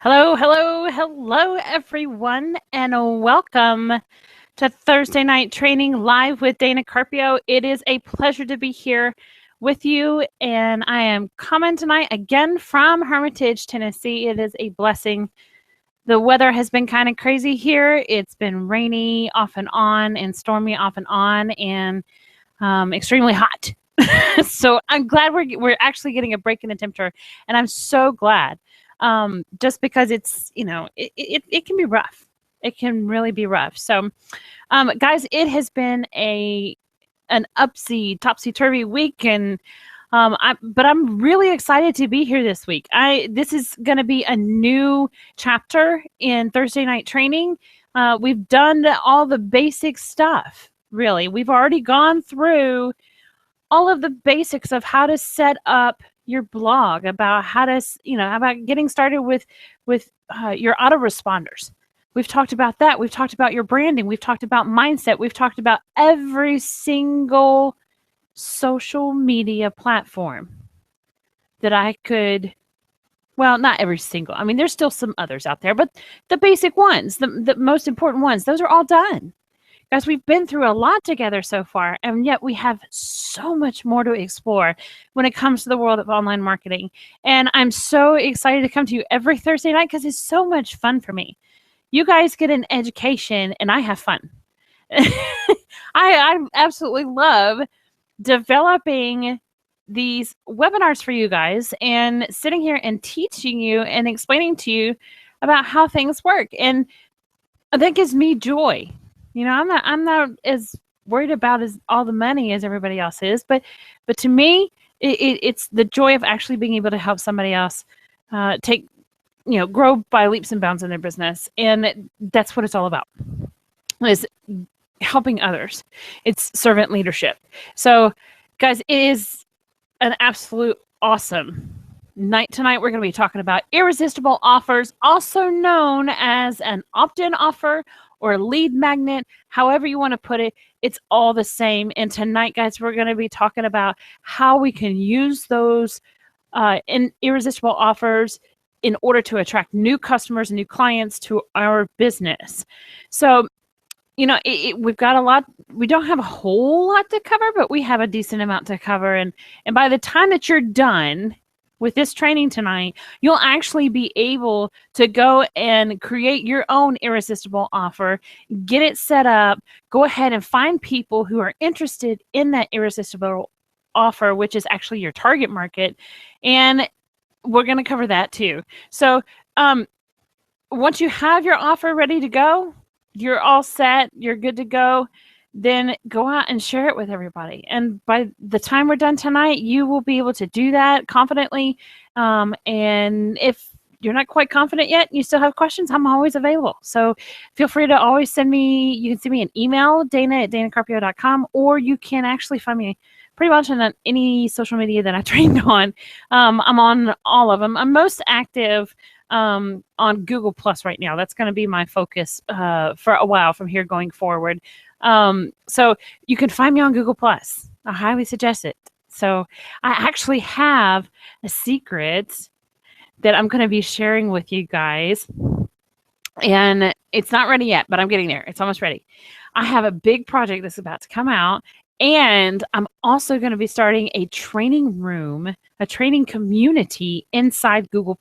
Hello, hello, hello, everyone, and welcome to Thursday Night Training Live with Dana Carpio. It is a pleasure to be here with you, and I am coming tonight again from Hermitage, Tennessee. It is a blessing. The weather has been kind of crazy here. It's been rainy off and on and stormy off and on and extremely hot. So I'm glad we're actually getting a break in the temperature, and I'm so glad. Just because it's, it can be rough. It can really be rough. So, guys, it has been an topsy-turvy week, and but I'm really excited to be here this week. This is going to be a new chapter in Thursday Night Training. We've done all the basic stuff, really. We've already gone through all of the basics of how to set up your blog, about how to, about getting started with your autoresponders. We've talked about that. We've talked about your branding. We've talked about mindset. We've talked about every single social media platform that I could, well, not every single. I mean, there's still some others out there, but the basic ones, the most important ones, those are all done. Guys, we've been through a lot together so far, and yet we have so much more to explore when it comes to the world of online marketing. And I'm so excited to come to you every Thursday night because it's so much fun for me. You guys get an education, and I have fun. I absolutely love developing these webinars for you guys and sitting here and teaching you and explaining to you about how things work. And that gives me joy. I'm not as worried about all the money as everybody else is, but to me, it's the joy of actually being able to help somebody else grow by leaps and bounds in their business, and that's what it's all about. Is helping others. It's servant leadership. So, guys, it is an absolute awesome night tonight. We're going to be talking about irresistible offers, also known as an opt-in offer or lead magnet, however you want to put it. It's all the same. And tonight, guys, we're going to be talking about how we can use those irresistible offers in order to attract new customers and new clients to our business. So, we've got a lot. We don't have a whole lot to cover, but we have a decent amount to cover. And by the time that you're done with this training tonight, you'll actually be able to go and create your own irresistible offer, get it set up, go ahead and find people who are interested in that irresistible offer, which is actually your target market. And we're going to cover that too. So once you have your offer ready to go, you're all set, you're good to go, then go out and share it with everybody. And by the time we're done tonight, you will be able to do that confidently. And if you're not quite confident yet, you still have questions, I'm always available. So feel free to always send me an email, dana@danacarpio.com, or you can actually find me pretty much on any social media that I trained on. I'm on all of them. I'm most active on Google Plus right now. That's going to be my focus for a while from here going forward. So you can find me on Google Plus. I highly suggest it. So I actually have a secret that I'm going to be sharing with you guys. And it's not ready yet, but I'm getting there. It's almost ready. I have a big project that's about to come out. And I'm also going to be starting a training room, a training community inside Google+.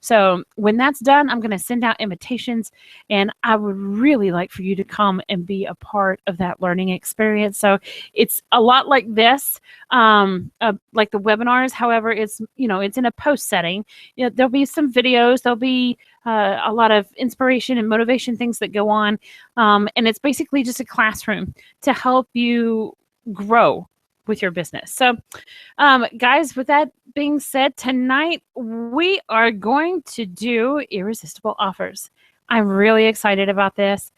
So when that's done, I'm going to send out invitations, and I would really like for you to come and be a part of that learning experience. So it's a lot like this, like the webinars. However, it's in a post setting. There'll be some videos. There'll be a lot of inspiration and motivation things that go on. And it's basically just a classroom to help you grow with your business. So, guys, with that being said, tonight we are going to do irresistible offers. I'm really excited about this.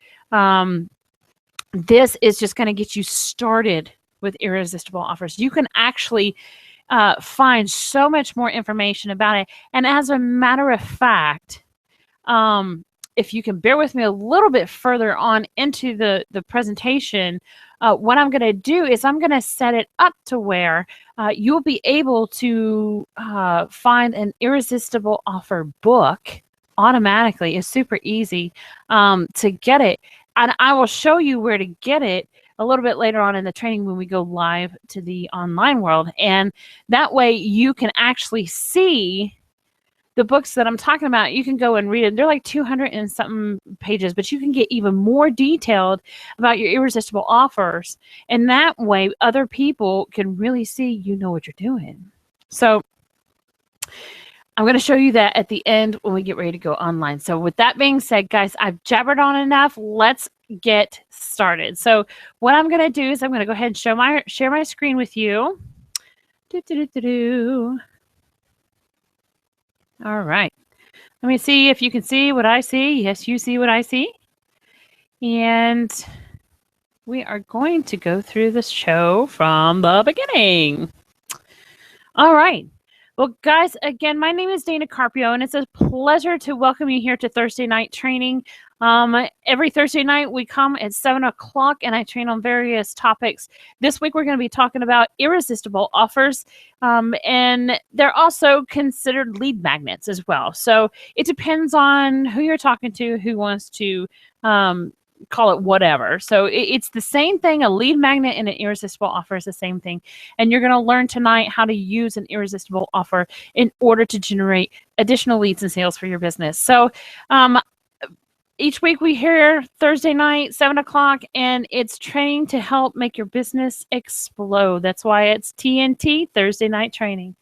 This is just going to get you started with irresistible offers. You can actually find so much more information about it. And as a matter of fact, if you can bear with me a little bit further on into the presentation, what I'm going to do is I'm going to set it up to where you'll be able to find an irresistible offer book automatically. It's super easy to get it. And I will show you where to get it a little bit later on in the training when we go live to the online world. And that way you can actually see the books that I'm talking about. You can go and read it. They're like 200 and something pages, but you can get even more detailed about your irresistible offers. And that way other people can really see you know what you're doing. So I'm going to show you that at the end when we get ready to go online. So with that being said, guys, I've jabbered on enough. Let's get started. So what I'm going to do is I'm going to go ahead and share my screen with you. All right. Let me see if you can see what I see. Yes, you see what I see. And we are going to go through this show from the beginning. All right. Well, guys, again, my name is Dana Carpio, and it's a pleasure to welcome you here to Thursday night training. Every Thursday night, we come at 7 o'clock, and I train on various topics. This week, we're going to be talking about irresistible offers, and they're also considered lead magnets as well. So it depends on who you're talking to, who wants to call it whatever. So it's the same thing. A lead magnet and an irresistible offer is the same thing. And you're going to learn tonight how to use an irresistible offer in order to generate additional leads and sales for your business. So each week we hear Thursday night, 7 o'clock, and it's training to help make your business explode. That's why it's TNT, Thursday night training.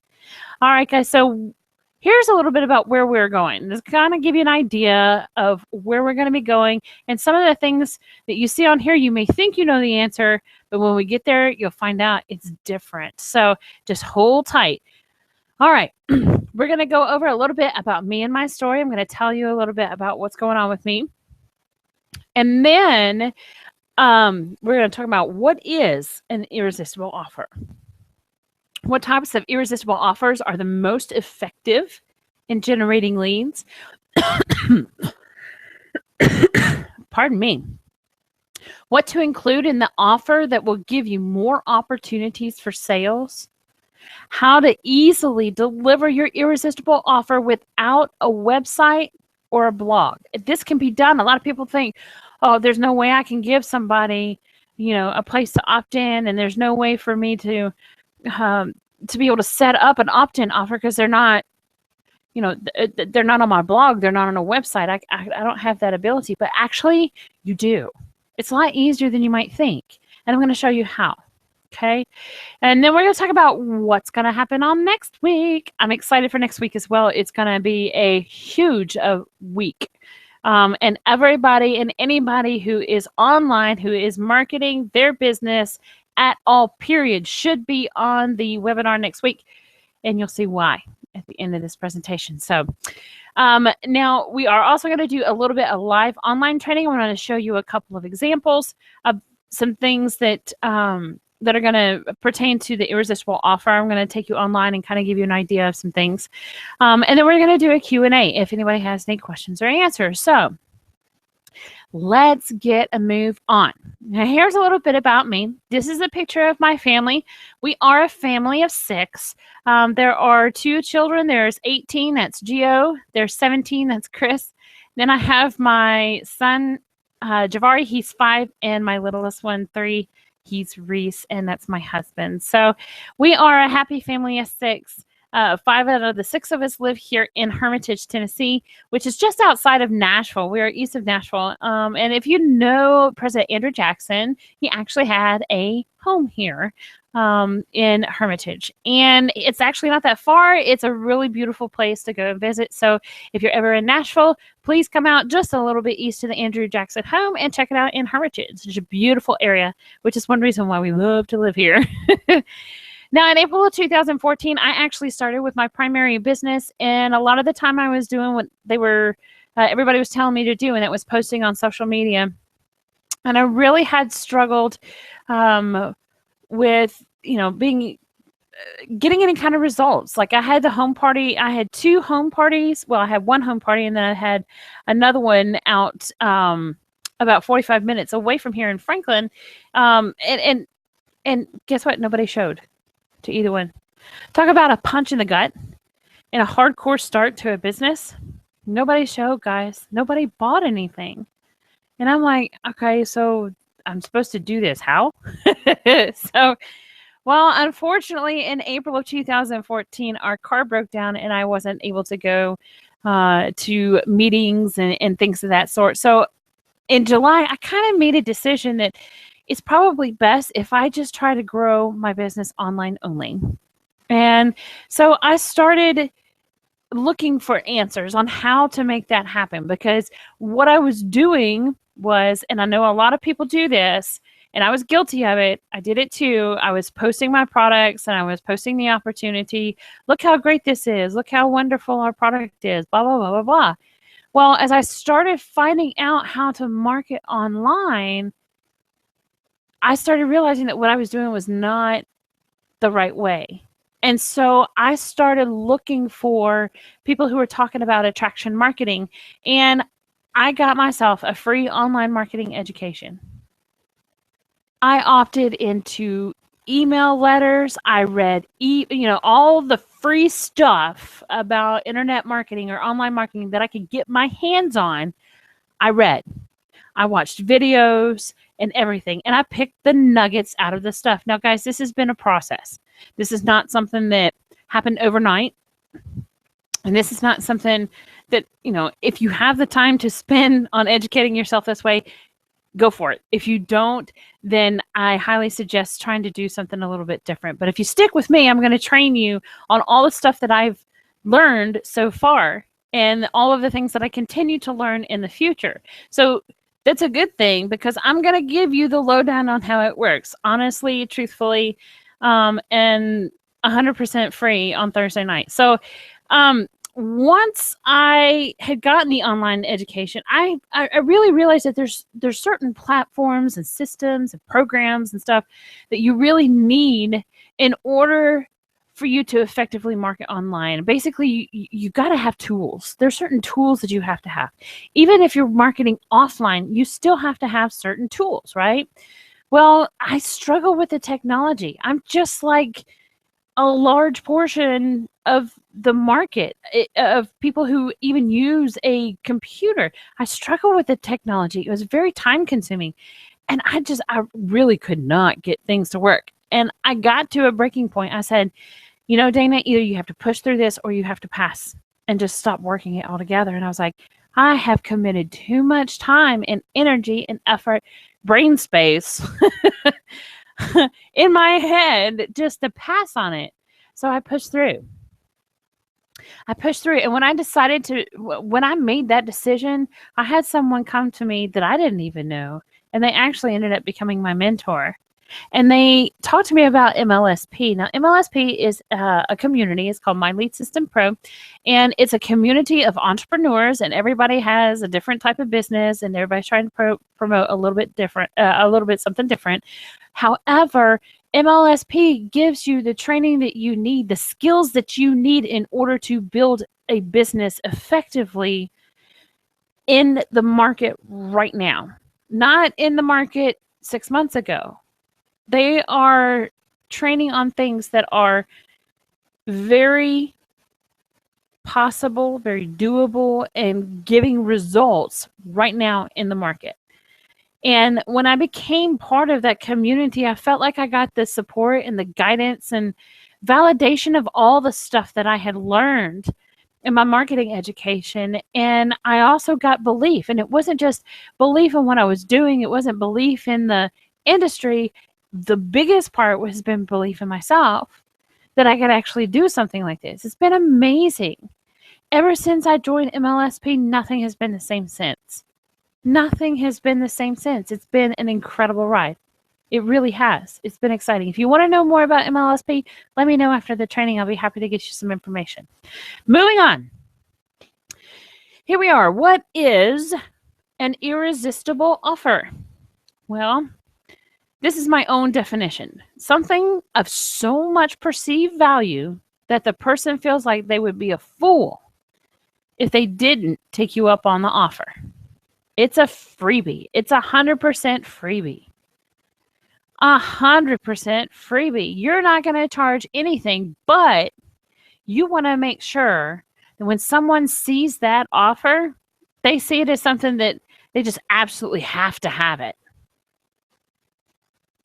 All right, guys. So here's a little bit about where we're going. This kind of give you an idea of where we're going to be going. And some of the things that you see on here, you may think you know the answer, but when we get there, you'll find out it's different. So just hold tight. All right. We're going to go over a little bit about me and my story. I'm going to tell you a little bit about what's going on with me. And then we're going to talk about what is an irresistible offer. What types of irresistible offers are the most effective in generating leads? Pardon me. What to include in the offer that will give you more opportunities for sales? How to easily deliver your irresistible offer without a website or a blog. This can be done. A lot of people think, oh, there's no way I can give somebody, a place to opt in, and there's no way for me to be able to set up an opt-in offer because they're not, they're not on my blog. They're not on a website. I don't have that ability, but actually you do. It's a lot easier than you might think. And I'm going to show you how. Okay. And then we're going to talk about what's going to happen on next week. I'm excited for next week as well. It's going to be a huge week. And everybody and anybody who is online, who is marketing their business at all, period, should be on the webinar next week. And you'll see why at the end of this presentation. So now we are also going to do a little bit of live online training. I'm going to show you a couple of examples of some things that that are going to pertain to the irresistible offer. I'm going to take you online and kind of give you an idea of some things. And then we're going to do a Q&A if anybody has any questions or answers. So let's get a move on. Now, here's a little bit about me. This is a picture of my family. We are a family of 6. There are 2 children. There's 18, that's Gio. There's 17, that's Chris. Then I have my son, Javari, he's 5, and my littlest one, 3, he's Reese, and that's my husband. So we are a happy family of 6. 5 out of the 6 of us live here in Hermitage, Tennessee, which is just outside of Nashville. We are east of Nashville. And if you know President Andrew Jackson, he actually had a home here in Hermitage. And it's actually not that far. It's a really beautiful place to go and visit. So if you're ever in Nashville, please come out just a little bit east of the Andrew Jackson home and check it out in Hermitage. It's a beautiful area, which is one reason why we love to live here. Now, in April of 2014, I actually started with my primary business, and a lot of the time I was doing what they were, everybody was telling me to do, and it was posting on social media. And I really had struggled with, getting any kind of results. Like I had the home party, I had 2 home parties. Well, I had 1 home party, and then I had another one out about 45 minutes away from here in Franklin. And guess what? Nobody showed to either one. Talk about a punch in the gut and a hardcore start to a business. Nobody showed, guys. Nobody bought anything. And I'm like, okay, so I'm supposed to do this. How? So, well, unfortunately, in April of 2014, our car broke down and I wasn't able to go to meetings and things of that sort. So in July, I kind of made a decision that it's probably best if I just try to grow my business online only. And so I started looking for answers on how to make that happen, because what I was doing was, and I know a lot of people do this, and I was guilty of it. I did it too. I was posting my products and I was posting the opportunity. Look how great this is. Look how wonderful our product is, blah, blah, blah, blah, blah. Well, as I started finding out how to market online, I started realizing that what I was doing was not the right way. And so I started looking for people who were talking about attraction marketing, and I got myself a free online marketing education. I opted into email letters. I read all the free stuff about internet marketing or online marketing that I could get my hands on. I read. I watched videos and everything, and I picked the nuggets out of the stuff. Now, guys, this has been a process. This is not something that happened overnight. And this is not something that, if you have the time to spend on educating yourself this way, go for it. If you don't, then I highly suggest trying to do something a little bit different. But if you stick with me, I'm going to train you on all the stuff that I've learned so far and all of the things that I continue to learn in the future. So that's a good thing, because I'm going to give you the lowdown on how it works, honestly, truthfully, and 100% free on Thursday night. So once I had gotten the online education, I really realized that there's certain platforms and systems and programs and stuff that you really need in order for you to effectively market online. Basically, you got to have tools. There's certain tools that you have to have. Even if you're marketing offline, you still have to have certain tools, right? Well, I struggle with the technology. I'm just like a large portion of the market of people who even use a computer. I struggle with the technology. It was very time consuming, and I really could not get things to work. And I got to a breaking point. I said, Dana, either you have to push through this or you have to pass and just stop working it altogether. And I was like, I have committed too much time and energy and effort, brain space in my head just to pass on it. So I pushed through. And when I made that decision, I had someone come to me that I didn't even know, and they actually ended up becoming my mentor. And they talked to me about MLSP. Now, MLSP is a community. It's called My Lead System Pro, and it's a community of entrepreneurs. And everybody has a different type of business, and everybody's trying to promote a little bit different, something different. However, MLSP gives you the training that you need, the skills that you need in order to build a business effectively in the market right now, not in the market 6 months ago. They are training on things that are very possible, very doable, and giving results right now in the market. And when I became part of that community, I felt like I got the support and the guidance and validation of all the stuff that I had learned in my marketing education. And I also got belief. And it wasn't just belief in what I was doing. It wasn't belief in the industry. The biggest part has been belief in myself that I could actually do something like this. It's been amazing. Ever since I joined MLSP, nothing has been the same since. Nothing has been the same since. It's been an incredible ride. It really has. It's been exciting. If you want to know more about MLSP, let me know after the training. I'll be happy to get you some information. Moving on. Here we are. What is an irresistible offer? Well, this is my own definition. Something of so much perceived value that the person feels like they would be a fool if they didn't take you up on the offer. It's a freebie. It's 100% freebie. 100% freebie. You're not going to charge anything, but you want to make sure And when someone sees that offer, they see it as something that they just absolutely have to have it.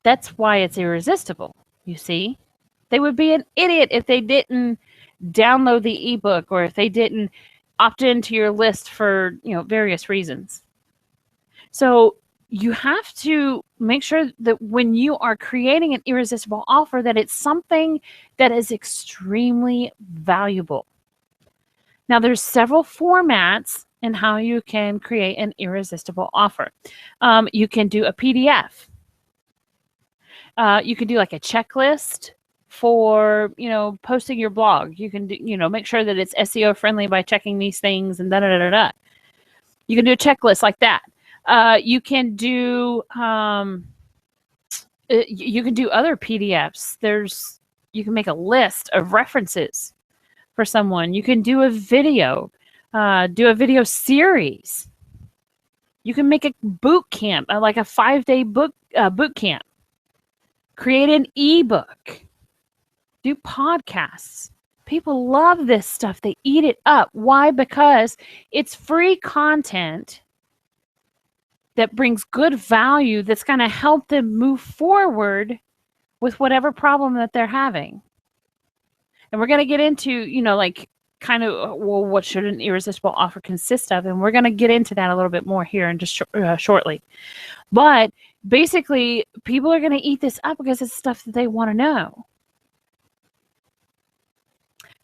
That's why it's irresistible, you see. They would be an idiot if they didn't download the ebook or if they didn't opt into your list for, various reasons. So you have to make sure that when you are creating an irresistible offer, that it's something that is extremely valuable. Now, there's several formats in how you can create an irresistible offer. You can do a PDF. You can do like a checklist for, posting your blog. You can do, make sure that it's SEO friendly by checking these things and da-da-da-da-da. You can do a checklist like that. You can do other PDFs. You can make a list of references for someone. You can do a video series. You can make a boot camp, like a 5-day boot camp. Create an ebook. Do podcasts. People love this stuff. They eat it up. Why? Because it's free content that brings good value that's going to help them move forward with whatever problem that they're having. And we're going to get into, what should an irresistible offer consist of? And we're going to get into that a little bit more here in just shortly. But basically, people are going to eat this up because it's stuff that they want to know.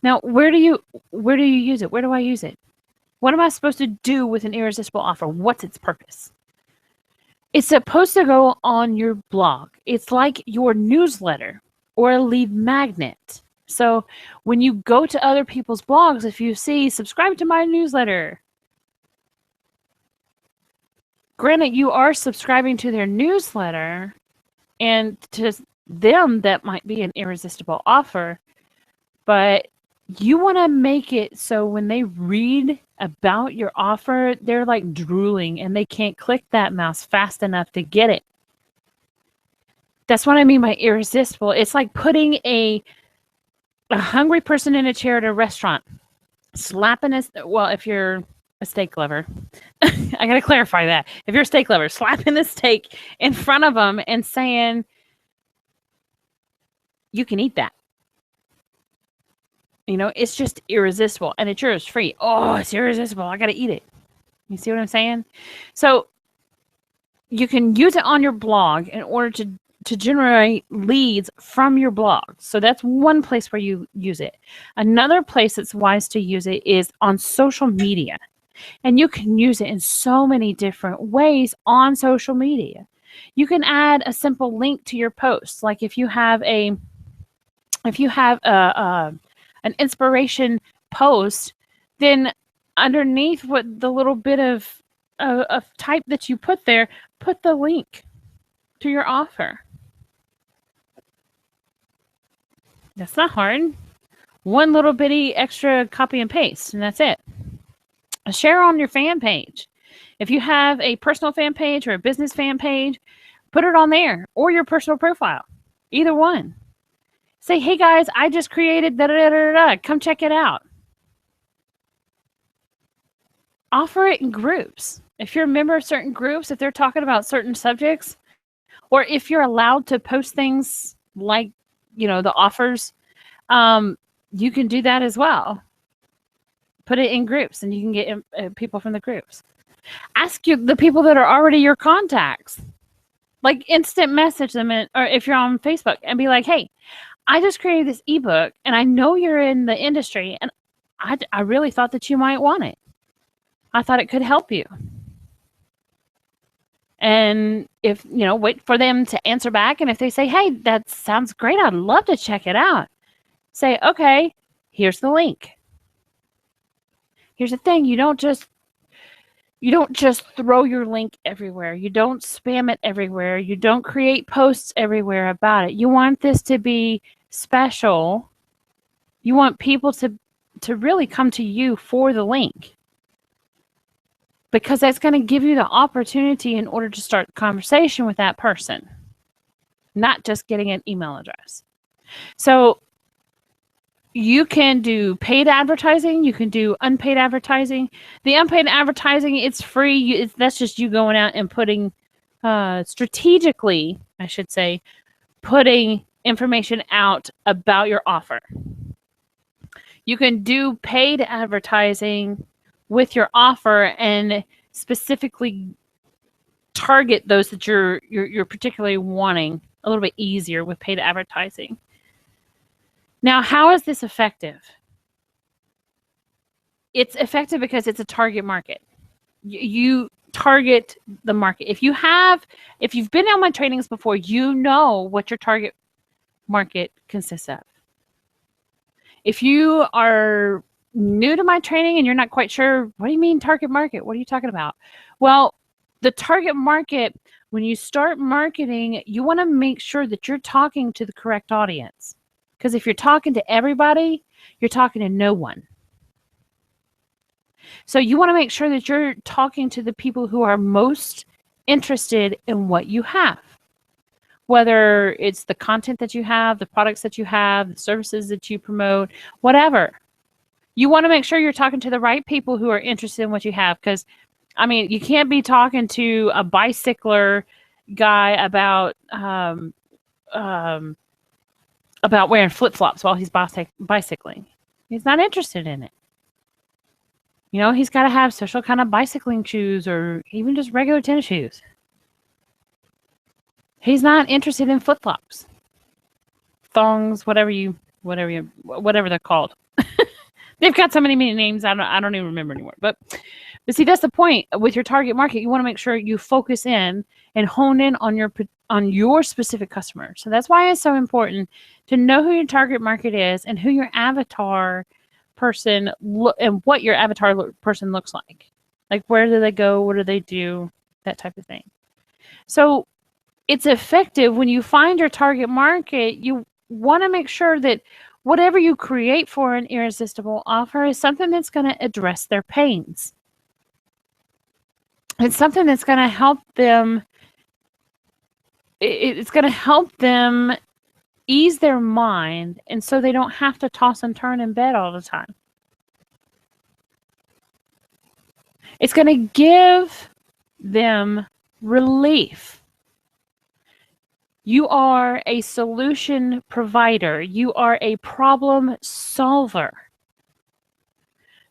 Now, where do you use it? Where do I use it? What am I supposed to do with an irresistible offer? What's its purpose? It's supposed to go on your blog. It's like your newsletter or a lead magnet. So when you go to other people's blogs, if you see, subscribe to my newsletter, granted, you are subscribing to their newsletter, and to them, that might be an irresistible offer, but you want to make it so when they read about your offer, they're like drooling and they can't click that mouse fast enough to get it. That's what I mean by irresistible. It's like putting a hungry person in a chair at a restaurant, slapping if you're a steak lover, I got to clarify that. If you're a steak lover, slapping the steak in front of them and saying, you can eat that. It's just irresistible, and it's yours free. Oh, it's irresistible. I got to eat it. You see what I'm saying? So you can use it on your blog in order to generate leads from your blog. So that's one place where you use it. Another place that's wise to use it is on social media. And you can use it in so many different ways on social media. You can add a simple link to your post. Like if you have an inspiration post, then underneath what the little bit of type that you put there, put the link to your offer. That's not hard. One little bitty extra copy and paste, and that's it. Share on your fan page. If you have a personal fan page or a business fan page, put it on there, or your personal profile. Either one. Say, hey guys, I just created da-da-da-da-da. Come check it out. Offer it in groups. If you're a member of certain groups, if they're talking about certain subjects, or if you're allowed to post things like, the offers, you can do that as well. Put it in groups, and you can get people from the groups. Ask the people that are already your contacts. Like instant message them, or if you're on Facebook, and be like, hey, I just created this ebook, and I know you're in the industry, and I really thought that you might want it. I thought it could help you. And if, wait for them to answer back. And if they say, hey, that sounds great, I'd love to check it out. Say, okay, here's the link. Here's the thing. You don't just throw your link everywhere. You don't spam it everywhere. You don't create posts everywhere about it. You want this to be special. You want people to really come to you for the link, because that's going to give you the opportunity in order to start the conversation with that person, not just getting an email address. So, You can do paid advertising. You can do unpaid advertising. The unpaid advertising, it's free. That's just you going out and putting strategically, I should say, putting information out about your offer. You can do paid advertising with your offer and specifically target those that you're particularly wanting a little bit easier with paid advertising. Now, how is this effective? It's effective because it's a target market. You target the market. If you've been on my trainings before, you know what your target market consists of. If you are new to my training and you're not quite sure, what do you mean target market? What are you talking about? Well, the target market, when you start marketing, you want to make sure that you're talking to the correct audience. Because if you're talking to everybody, you're talking to no one. So you want to make sure that you're talking to the people who are most interested in what you have. Whether it's the content that you have, the products that you have, the services that you promote, whatever. You want to make sure you're talking to the right people who are interested in what you have. Because, I mean, you can't be talking to a bicycler guy about wearing flip-flops while he's bicycling. He's not interested in it. You know, he's got to have special kind of bicycling shoes or even just regular tennis shoes. He's not interested in flip-flops, thongs, whatever they're called. They've got so many names. I don't even remember anymore. But see, that's the point with your target market. You want to make sure you focus in and hone in on your specific customer. So that's why it's so important to know who your target market is and who your avatar person and what your avatar person looks like. Like, where do they go? What do they do? That type of thing. So it's effective when you find your target market. You want to make sure that whatever you create for an irresistible offer is something that's going to address their pains. It's something that's going to help them. It's going to help them ease their mind, and so they don't have to toss and turn in bed all the time. It's going to give them relief. You are a solution provider. You are a problem solver.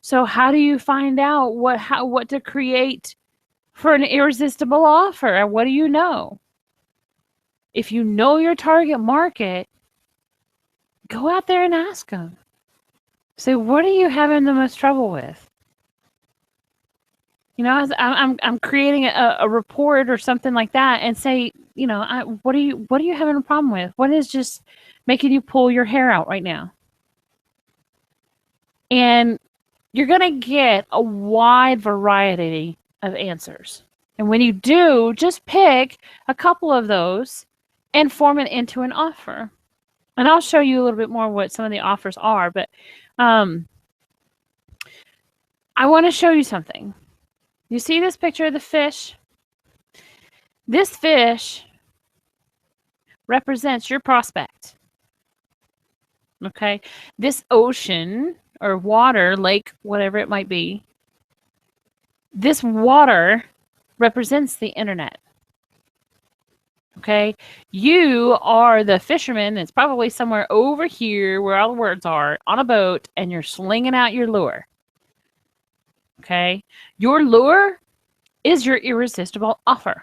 So how do you find out what to create for an irresistible offer? What do you know? If you know your target market, go out there and ask them. Say, what are you having the most trouble with? You know, I'm creating a report or something like that, and say, you know, what are you having a problem with? What is just making you pull your hair out right now? And you're going to get a wide variety of answers. And when you do, just pick a couple of those and form it into an offer. And I'll show you a little bit more what some of the offers are, but I want to show you something. You see this picture of the fish? This fish represents your prospect. Okay? This ocean or water, lake, whatever it might be, this water represents the internet. Okay? You are the fisherman that's probably somewhere over here where all the words are on a boat, and you're slinging out your lure. Okay? Your lure is your irresistible offer.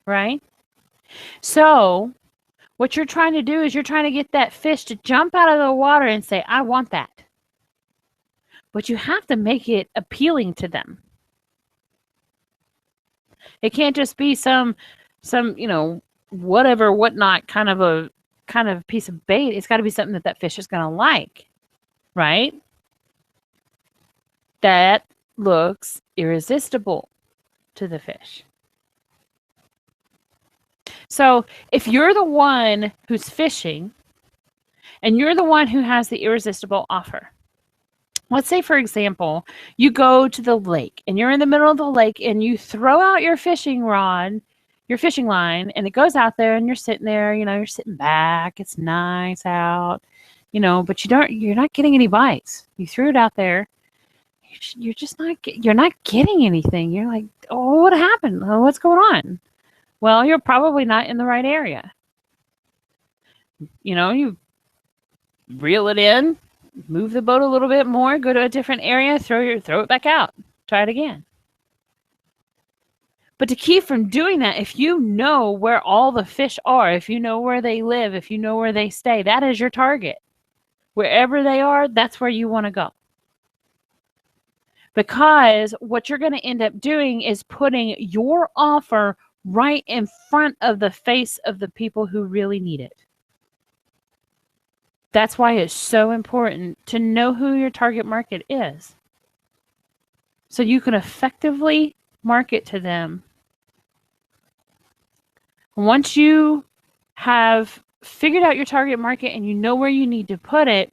Right? So, what you're trying to do is you're trying to get that fish to jump out of the water and say, I want that. But you have to make it appealing to them. It can't just be some, you know, whatnot kind of piece of bait. It's got to be something that fish is going to like, right? That looks irresistible to the fish. So if you're the one who's fishing and you're the one who has the irresistible offer, let's say, for example, you go to the lake and you're in the middle of the lake and you throw out your fishing rod your fishing line, and it goes out there, and you're sitting there, you're sitting back, it's nice out, but you're not getting any bites. You threw it out there, you're just you're not getting anything. You're like, oh, what happened? Oh, what's going on? Well, you're probably not in the right area. You reel it in, move the boat a little bit more, go to a different area, throw it back out, try it again. But to keep from doing that, if you know where all the fish are, if you know where they live, if you know where they stay, that is your target. Wherever they are, that's where you want to go. Because what you're going to end up doing is putting your offer right in front of the face of the people who really need it. That's why it's so important to know who your target market is, so you can effectively market to them. Once you have figured out your target market and you know where you need to put it,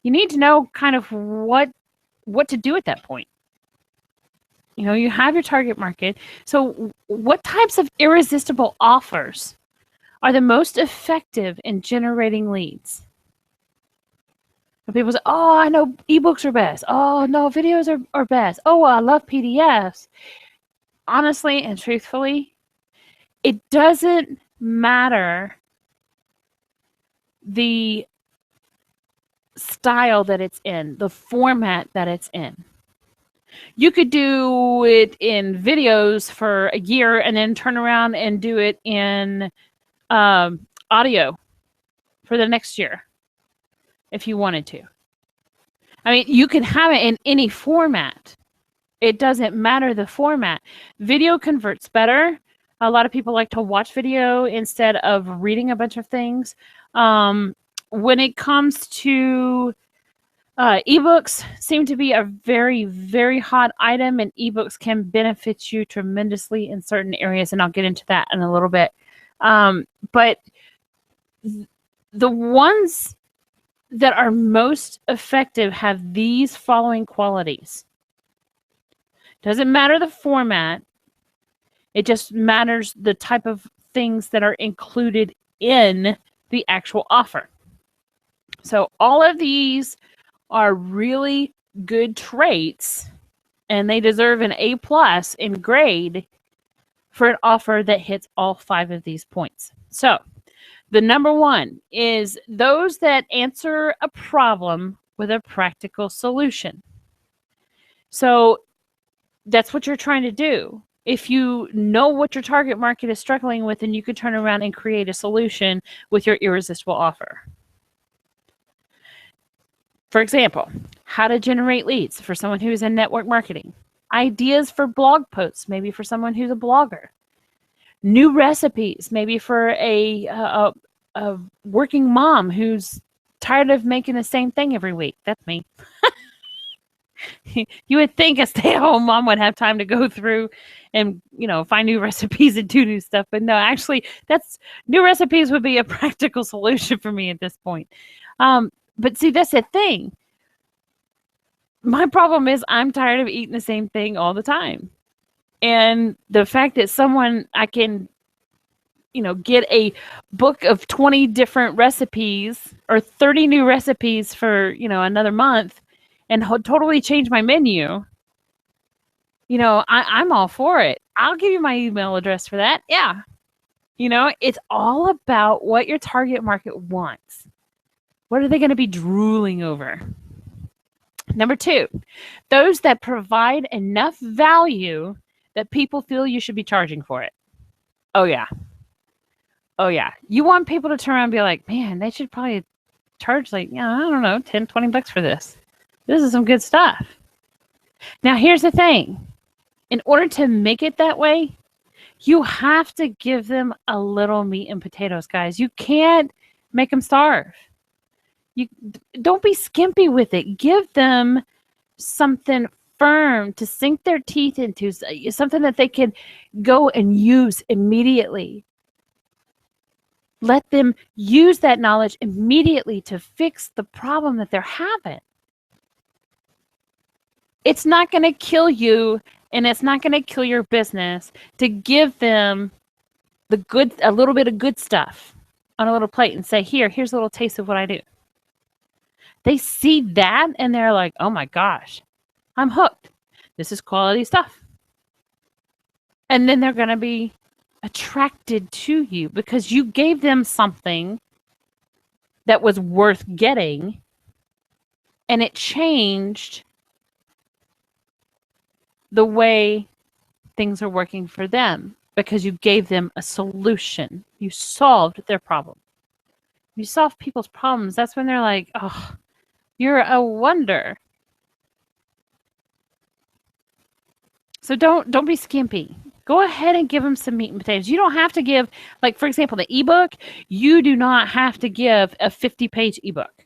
you need to know kind of what to do at that point. You have your target market. So what types of irresistible offers are the most effective in generating leads? And people say, oh, I know ebooks are best. Oh, no, videos are best. Oh, I love PDFs. Honestly and truthfully, it doesn't matter the style that it's in, the format that it's in. You could do it in videos for a year and then turn around and do it in audio for the next year if you wanted to. I mean, you can have it in any format. It doesn't matter the format. Video converts better. A lot of people like to watch video instead of reading a bunch of things. When it comes to ebooks, seem to be a very, very hot item, and ebooks can benefit you tremendously in certain areas, and I'll get into that in a little bit. But the ones that are most effective have these following qualities. Doesn't matter the format. It just matters the type of things that are included in the actual offer. So all of these are really good traits, and they deserve an A+ in grade for an offer that hits all 5 of these points. So the number 1 is those that answer a problem with a practical solution. So that's what you're trying to do. If you know what your target market is struggling with, then you could turn around and create a solution with your irresistible offer. For example, how to generate leads for someone who is in network marketing. Ideas for blog posts, maybe for someone who's a blogger. New recipes, maybe for a working mom who's tired of making the same thing every week. That's me. You would think a stay-at-home mom would have time to go through and, find new recipes and do new stuff. But no, actually, new recipes would be a practical solution for me at this point. But see, that's the thing. My problem is I'm tired of eating the same thing all the time. And the fact that I can, get a book of 20 different recipes or 30 new recipes for, another month and totally change my menu, I'm all for it. I'll give you my email address for that. Yeah. It's all about what your target market wants. What are they going to be drooling over? Number 2, those that provide enough value that people feel you should be charging for it. Oh, yeah. Oh, yeah. You want people to turn around and be like, man, they should probably charge I don't know, $10, $20 for this. This is some good stuff. Now, here's the thing. In order to make it that way, you have to give them a little meat and potatoes, guys. You can't make them starve. You don't be skimpy with it. Give them something firm to sink their teeth into, something that they can go and use immediately. Let them use that knowledge immediately to fix the problem that they're having. It's not going to kill you and it's not going to kill your business to give them a little bit of good stuff on a little plate and say, here's a little taste of what I do. They see that and they're like, oh my gosh, I'm hooked. This is quality stuff. And then they're going to be attracted to you because you gave them something that was worth getting, and it changed the way things are working for them because you gave them a solution. You solved their problem. You solve people's problems. That's when they're like, oh, you're a wonder. So don't be skimpy. Go ahead and give them some meat and potatoes. You don't have to give, like, for example, the ebook, you do not have to give a 50-page ebook.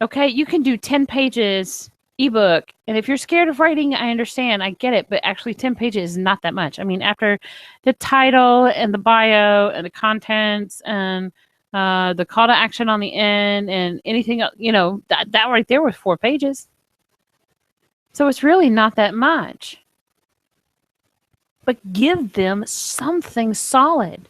Okay, you can do 10 pages ebook. And if you're scared of writing, I understand. I get it. But actually 10 pages is not that much. I mean, after the title and the bio and the contents and the call to action on the end and anything else, that right there was 4 pages. So it's really not that much. But give them something solid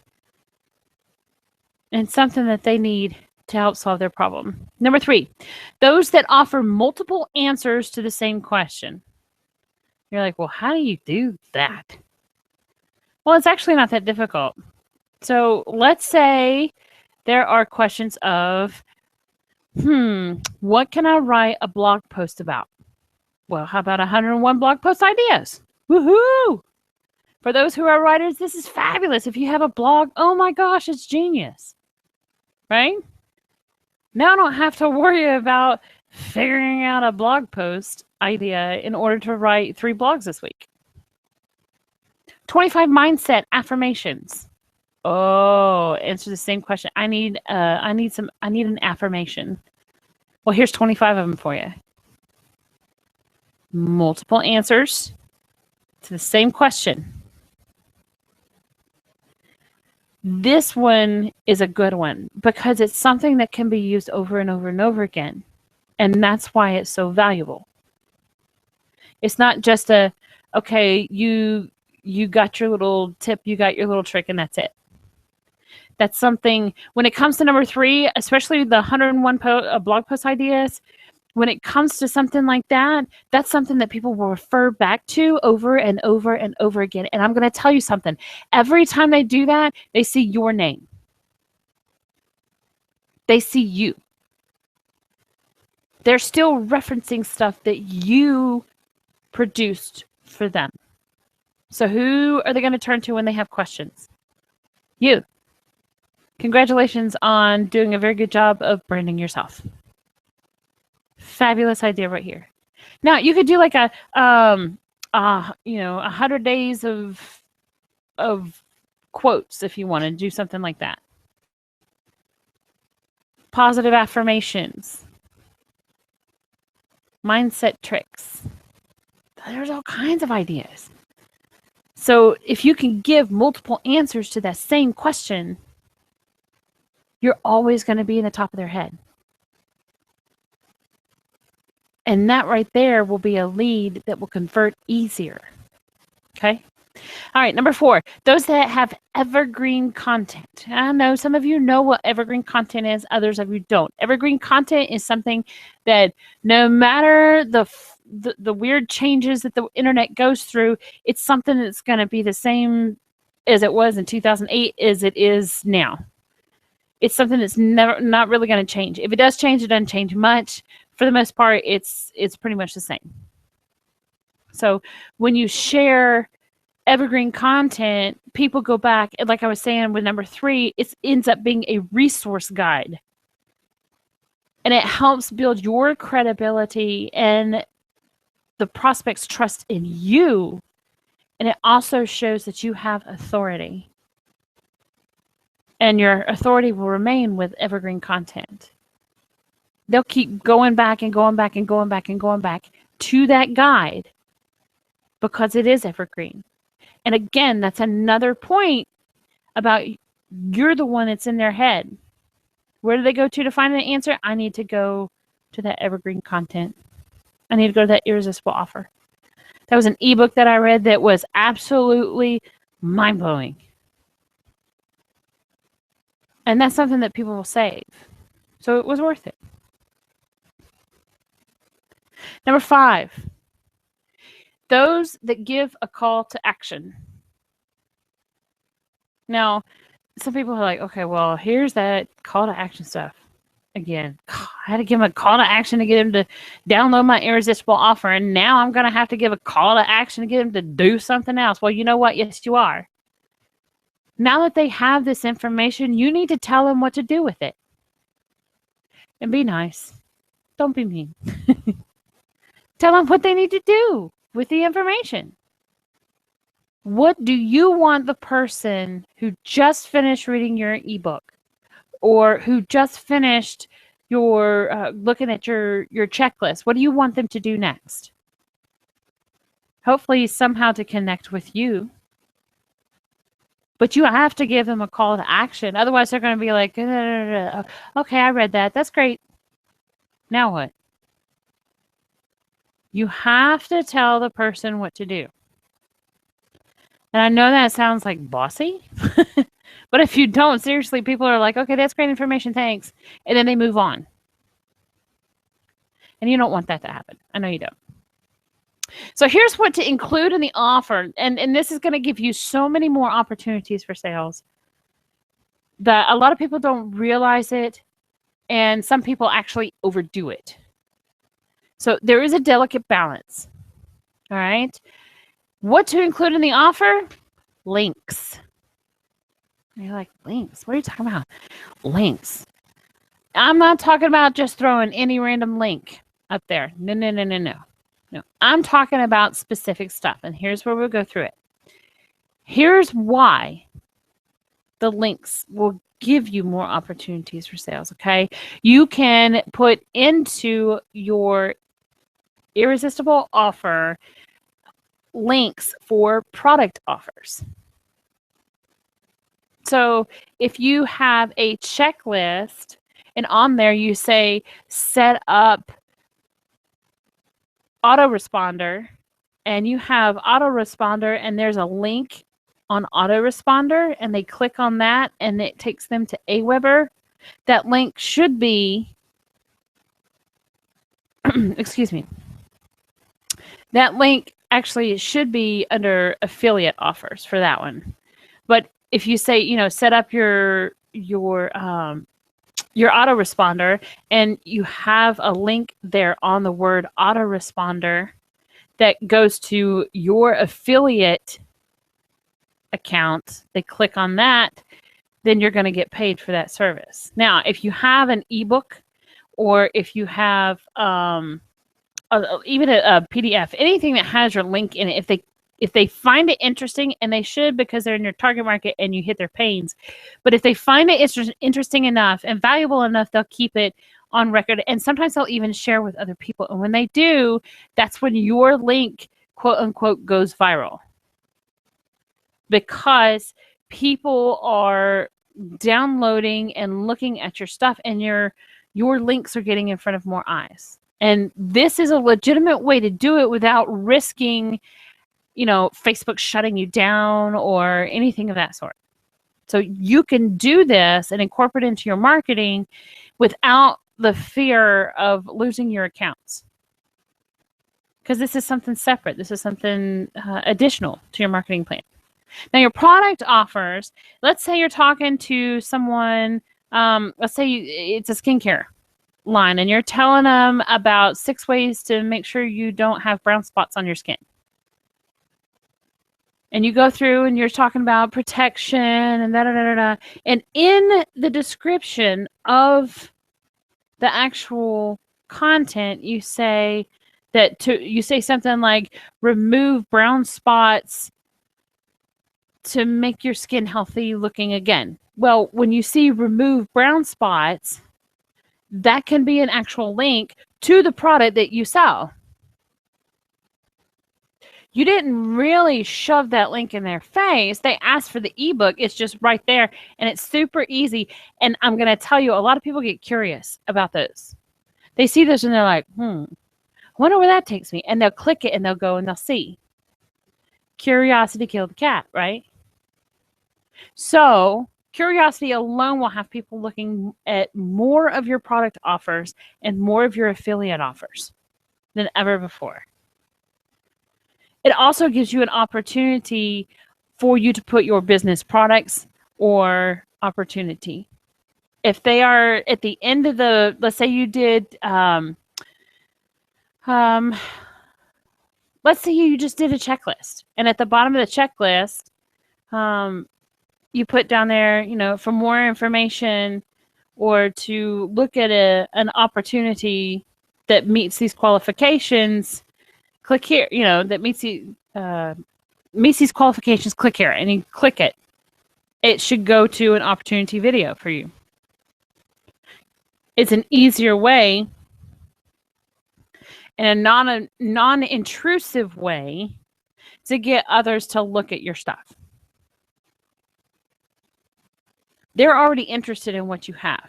and something that they need to help solve their problem. Number 3, those that offer multiple answers to the same question. You're like, well, how do you do that? Well, it's actually not that difficult. So let's say there are questions of, what can I write a blog post about? Well, how about 101 blog post ideas? Woohoo! For those who are writers, this is fabulous. If you have a blog, oh my gosh, it's genius. Right? Now I don't have to worry about figuring out a blog post idea in order to write 3 blogs this week. 25 mindset affirmations. Oh, answer the same question. I need an affirmation. Well, here's 25 of them for you. Multiple answers to the same question. This one is a good one because it's something that can be used over and over and over again. And that's why it's so valuable. It's not just okay, you got your little tip, you got your little trick, and that's it. That's something, when it comes to number 3, especially the 101 blog post ideas, when it comes to something like that, that's something that people will refer back to over and over and over again. And I'm going to tell you something. Every time they do that, they see your name. They see you. They're still referencing stuff that you produced for them. So who are they going to turn to when they have questions? You. Congratulations on doing a very good job of branding yourself. Fabulous idea right here. Now you could do like a 100 days of quotes if you want to do something like that. Positive affirmations. Mindset tricks. There's all kinds of ideas. So if you can give multiple answers to that same question, you're always going to be in the top of their head. And that right there will be a lead that will convert easier. Okay? All right, number 4, those that have evergreen content. I know some of you know what evergreen content is, others of you don't. Evergreen content is something that no matter the weird changes that the internet goes through, it's something that's going to be the same as it was in 2008 as it is now. It's something that's not really going to change. If it does change, it doesn't change much. For the most part, it's pretty much the same. So when you share evergreen content, people go back, and like I was saying with number 3, it ends up being a resource guide. And it helps build your credibility and the prospect's trust in you. And it also shows that you have authority. And your authority will remain with evergreen content. They'll keep going back and going back and going back and going back to that guide because it is evergreen. And again, that's another point about you're the one that's in their head. Where do they go to find an answer? I need to go to that evergreen content. I need to go to that irresistible offer. That was an ebook that I read that was absolutely mind-blowing. And that's something that people will save. So it was worth it. Number 5, those that give a call to action. Now, some people are like, okay, well, here's that call to action stuff. Again, I had to give him a call to action to get him to download my Irresistible offer, and now I'm going to have to give a call to action to get him to do something else. Well, you know what? Yes, you are. Now that they have this information, you need to tell them what to do with it. And be nice. Don't be mean. Tell them what they need to do with the information. What do you want the person who just finished reading your ebook or who just finished your looking at your checklist? What do you want them to do next? Hopefully somehow to connect with you. But you have to give them a call to action. Otherwise, they're going to be like, okay, I read that. That's great. Now what? You have to tell the person what to do. And I know that sounds like bossy, but if you don't, seriously, people are like, okay, that's great information, thanks. And then they move on. And you don't want that to happen. I know you don't. So here's what to include in the offer. And this is going to give you so many more opportunities for sales that a lot of people don't realize it. And some people actually overdo it. So there is a delicate balance. All right. What to include in the offer? Links. And you're like, links? What are you talking about? Links. I'm not talking about just throwing any random link up there. No. I'm talking about specific stuff. And here's where we'll go through it. Here's why the links will give you more opportunities for sales, okay? You can put into your Irresistible offer links for product offers. So if you have a checklist and on there you say set up autoresponder and you have autoresponder and there's a link on autoresponder and they click on that and it takes them to Aweber, that link should be excuse me. That link actually should be under affiliate offers for that one. But if you say, set up your autoresponder and you have a link there on the word autoresponder that goes to your affiliate account, they click on that, then you're going to get paid for that service. Now, if you have an ebook or if you have even a PDF, anything that has your link in it, if they find it interesting, and they should because they're in your target market and you hit their pains, but if they find it interesting enough and valuable enough, they'll keep it on record. And sometimes they'll even share with other people. And when they do, that's when your link, quote unquote, goes viral. Because people are downloading and looking at your stuff and your links are getting in front of more eyes. And this is a legitimate way to do it without risking, Facebook shutting you down or anything of that sort. So you can do this and incorporate it into your marketing without the fear of losing your accounts. Because this is something separate. This is something additional to your marketing plan. Now, your product offers, let's say you're talking to someone, let's say it's a skincare line, and you're telling them about 6 ways to make sure you don't have brown spots on your skin. And you go through and you're talking about protection and da-da-da-da-da. And in the description of the actual content, you say something like remove brown spots to make your skin healthy looking again. Well, when you see remove brown spots, that can be an actual link to the product that you sell. You didn't really shove that link in their face. They asked for the ebook. It's just right there, and it's super easy. And I'm going to tell you, a lot of people get curious about those. They see this and they're like, wonder where that takes me. And they'll click it and they'll go and they'll see. Curiosity killed the cat, right? So curiosity alone will have people looking at more of your product offers and more of your affiliate offers than ever before. It also gives you an opportunity for you to put your business products or opportunity. If they are at the end of the, let's say you did, let's say you just did a checklist, and at the bottom of the checklist, you put down there, for more information or to look at an opportunity that meets these qualifications, click here, that meets these qualifications, click here, and you click it. It should go to an opportunity video for you. It's an easier way and a non-intrusive way to get others to look at your stuff. They're already interested in what you have.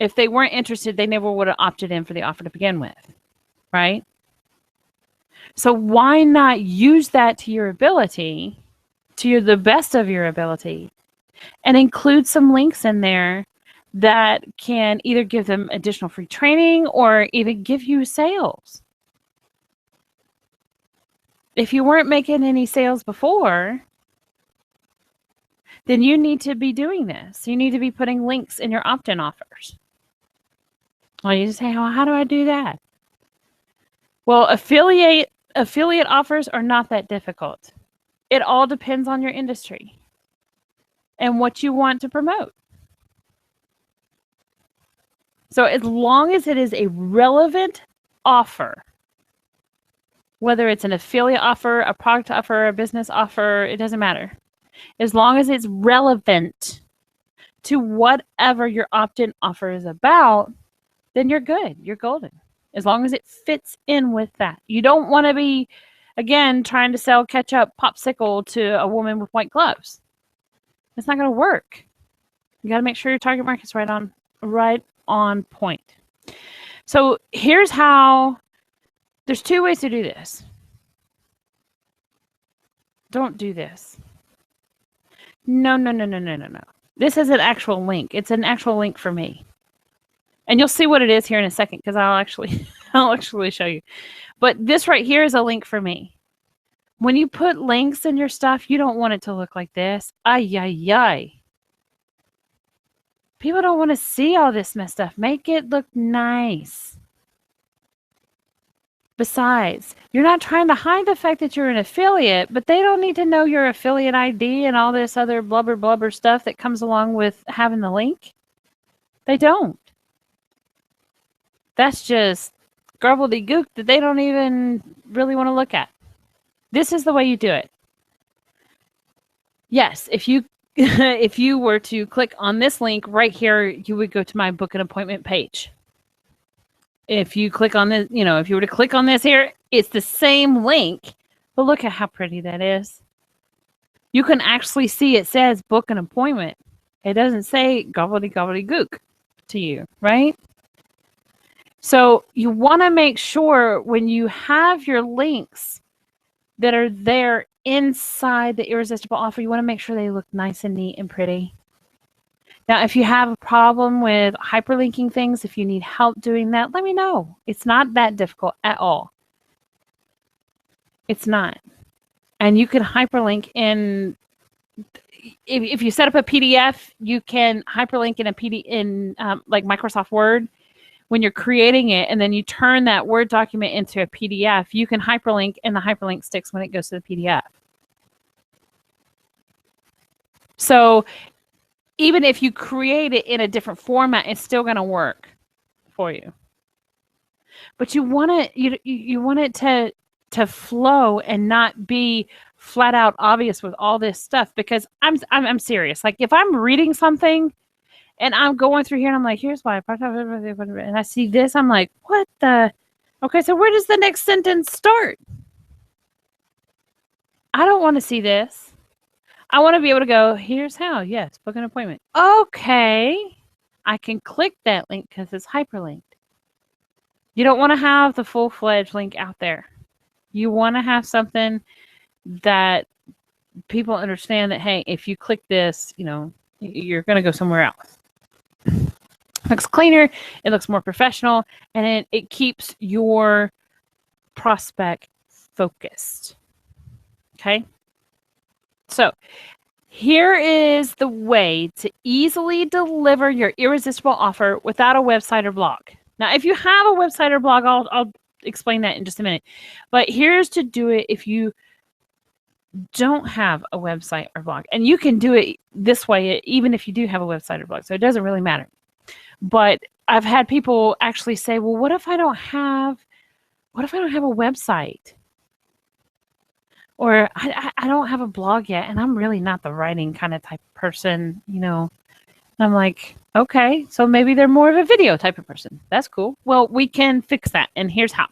If they weren't interested, they never would have opted in for the offer to begin with, right? So why not use that to your ability, to the best of your ability, and include some links in there that can either give them additional free training or even give you sales. If you weren't making any sales before, then you need to be doing this. You need to be putting links in your opt-in offers. Well, you say, well, how do I do that? Well, affiliate offers are not that difficult. It all depends on your industry and what you want to promote. So as long as it is a relevant offer, whether it's an affiliate offer, a product offer, a business offer, it doesn't matter. As long as it's relevant to whatever your opt-in offer is about, then you're good. You're golden. As long as it fits in with that. You don't want to be, again, trying to sell ketchup popsicle to a woman with white gloves. It's not going to work. You got to make sure your target market's right on point. So here's how. There's two ways to do this. Don't do this. No. This is an actual link. It's an actual link for me. And you'll see what it is here in a second because I'll actually show you. But this right here is a link for me. When you put links in your stuff, you don't want it to look like this. Ay. People don't want to see all this messed stuff. Make it look nice. Besides, you're not trying to hide the fact that you're an affiliate, but they don't need to know your affiliate ID and all this other blubber stuff that comes along with having the link. They don't. That's just gobbledygook that they don't even really want to look at. This is the way you do it. Yes, if you if you were to click on this link right here, you would go to my book an appointment page. If you click on this, if you were to click on this here, it's the same link, but look at how pretty that is. You can actually see it says book an appointment. It doesn't say gobbledygook to you, right? So you want to make sure when you have your links that are there inside the Irresistible offer, you want to make sure they look nice and neat and pretty. Now, if you have a problem with hyperlinking things, if you need help doing that, let me know. It's not that difficult at all. It's not. And you can hyperlink in, if you set up a PDF, you can hyperlink in a PDF like Microsoft Word. When you're creating it and then you turn that Word document into a PDF, you can hyperlink and the hyperlink sticks when it goes to the PDF. So even if you create it in a different format, it's still going to work for you. But you want it to flow and not be flat out obvious with all this stuff, because I'm serious. Like if I'm reading something and I'm going through here and I'm like, here's why, and I see this, I'm like, what the? Okay, so where does the next sentence start? I don't want to see this. I want to be able to go, here's how, yes, book an appointment. Okay, I can click that link because it's hyperlinked. You don't want to have the full-fledged link out there. You want to have something that people understand that, hey, if you click this, you're going to go somewhere else. It looks cleaner, it looks more professional, and it keeps your prospect focused. Okay? So, here is the way to easily deliver your irresistible offer without a website or blog. Now, if you have a website or blog, I'll explain that in just a minute. But here's to do it if you don't have a website or blog. And you can do it this way even if you do have a website or blog. So it doesn't really matter. But I've had people actually say, well, what if I don't have a website? Or I don't have a blog yet, and I'm really not the writing kind of type of person, And I'm like, okay, so maybe they're more of a video type of person. That's cool. Well, we can fix that, and here's how.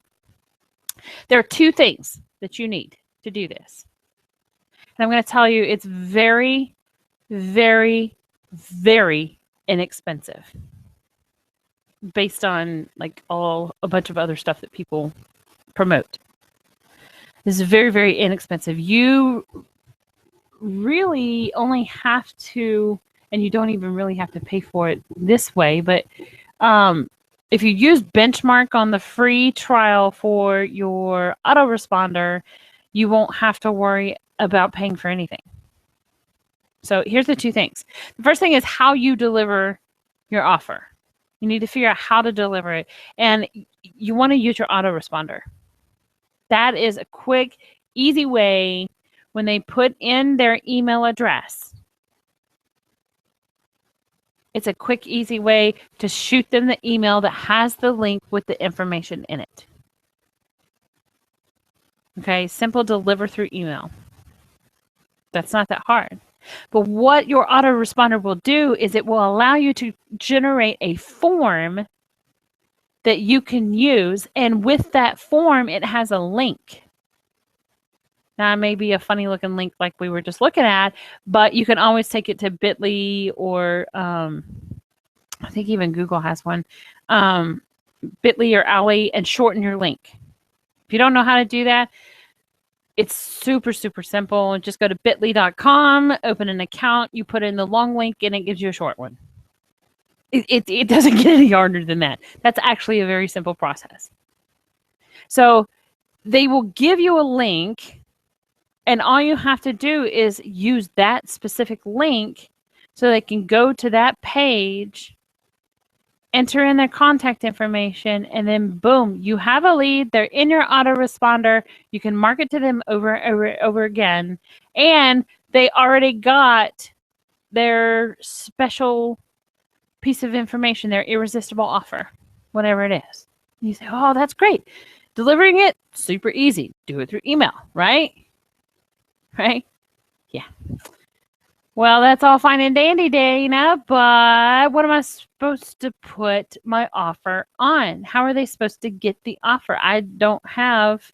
There are 2 things that you need to do this. And I'm going to tell you it's very, very, very inexpensive based on like a bunch of other stuff that people promote. This is very, very inexpensive. You really only have to, and you don't even really have to pay for it this way, but if you use Benchmark on the free trial for your autoresponder, you won't have to worry about paying for anything. So here's the 2 things. The first thing is how you deliver your offer. You need to figure out how to deliver it, and you want to use your autoresponder. That is a quick, easy way when they put in their email address. It's a quick, easy way to shoot them the email that has the link with the information in it. Okay, simple, deliver through email. That's not that hard. But what your autoresponder will do is it will allow you to generate a form that you can use, and with that form, it has a link. Now, it may be a funny looking link like we were just looking at, but you can always take it to Bitly or I think even Google has one, Bitly or Ally, and shorten your link. If you don't know how to do that, it's super, super simple. Just go to bitly.com, open an account, you put in the long link, and it gives you a short one. It doesn't get any harder than that. That's actually a very simple process. So they will give you a link, and all you have to do is use that specific link so they can go to that page, enter in their contact information, and then boom, you have a lead. They're in your autoresponder. You can market to them over and over again, and they already got their special piece of information, their irresistible offer, whatever it is. You say, oh, that's great. Delivering it, super easy. Do it through email, right? Right? Yeah. Well, that's all fine and dandy, Dana, but what am I supposed to put my offer on? How are they supposed to get the offer? I don't have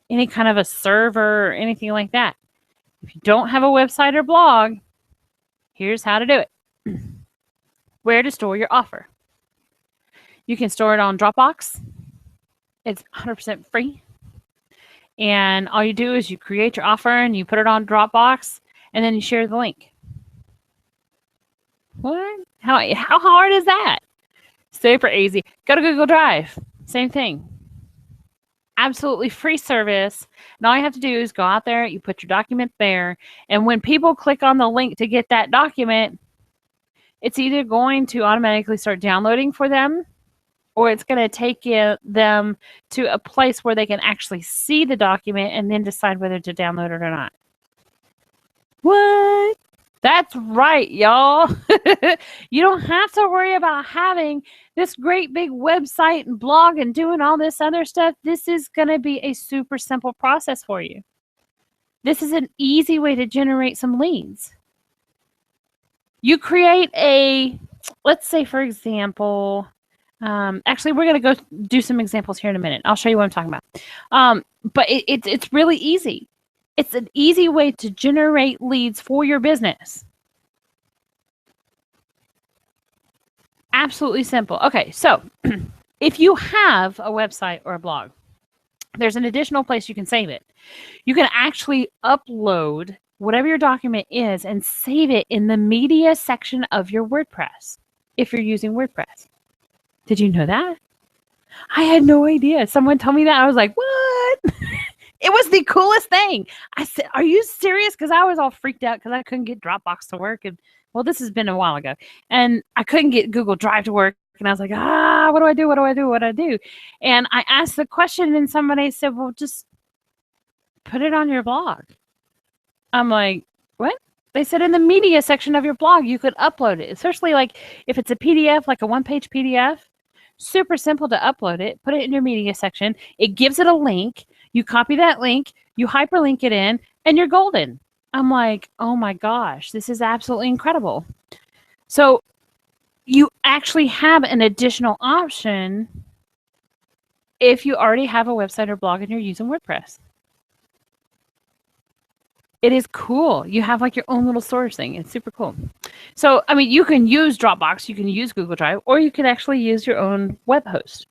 any kind of a server or anything like that. If you don't have a website or blog, here's how to do it. Where to store your offer. You can store it on Dropbox. It's 100% free. And all you do is you create your offer and you put it on Dropbox and then you share the link. What? How hard is that? Super easy. Go to Google Drive. Same thing. Absolutely free service. And all you have to do is go out there, you put your document there, and when people click on the link to get that document, it's either going to automatically start downloading for them, or it's going to take them to a place where they can actually see the document and then decide whether to download it or not. What? That's right, y'all. You don't have to worry about having this great big website and blog and doing all this other stuff. This is going to be a super simple process for you. This is an easy way to generate some leads. You create let's say, for example, actually, we're going to go do some examples here in a minute. I'll show you what I'm talking about. But it's really easy. It's an easy way to generate leads for your business. Absolutely simple. Okay, so if you have a website or a blog, there's an additional place you can save it. You can actually upload whatever your document is and save it in the media section of your WordPress if you're using WordPress. Did you know that? I had no idea. Someone told me that. I was like, what? It was the coolest thing. I said, are you serious? Because I was all freaked out because I couldn't get Dropbox to work. And well, this has been a while ago. And I couldn't get Google Drive to work. And I was like, what do I do? What do I do? What do I do? And I asked the question and somebody said, well, just put it on your blog. I'm like, what? They said in the media section of your blog, you could upload it, especially like if it's a PDF, like a one-page PDF. Super simple to upload it. Put it in your media section. It gives it a link. You copy that link, you hyperlink it in, and you're golden. I'm like, oh my gosh, this is absolutely incredible. So you actually have an additional option if you already have a website or blog and you're using WordPress. It is cool. You have like your own little storage thing. It's super cool. So, I mean, you can use Dropbox, you can use Google Drive, or you can actually use your own web host.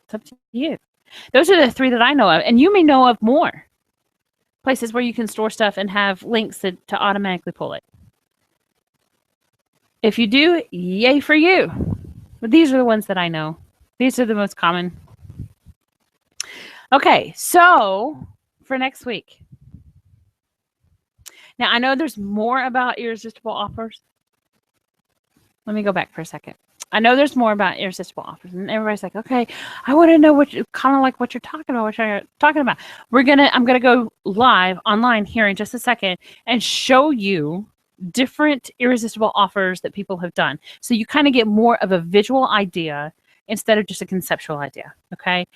It's up to you. Those are the 3 that I know of. And you may know of more places where you can store stuff and have links to automatically pull it. If you do, yay for you. But these are the ones that I know. These are the most common. Okay, so for next week. Now, I know there's more about irresistible offers. Let me go back for a second. I know there's more about irresistible offers, and everybody's like, okay, I want to know what you're talking about. I'm gonna go live online here in just a second and show you different irresistible offers that people have done. So you kind of get more of a visual idea instead of just a conceptual idea. Okay.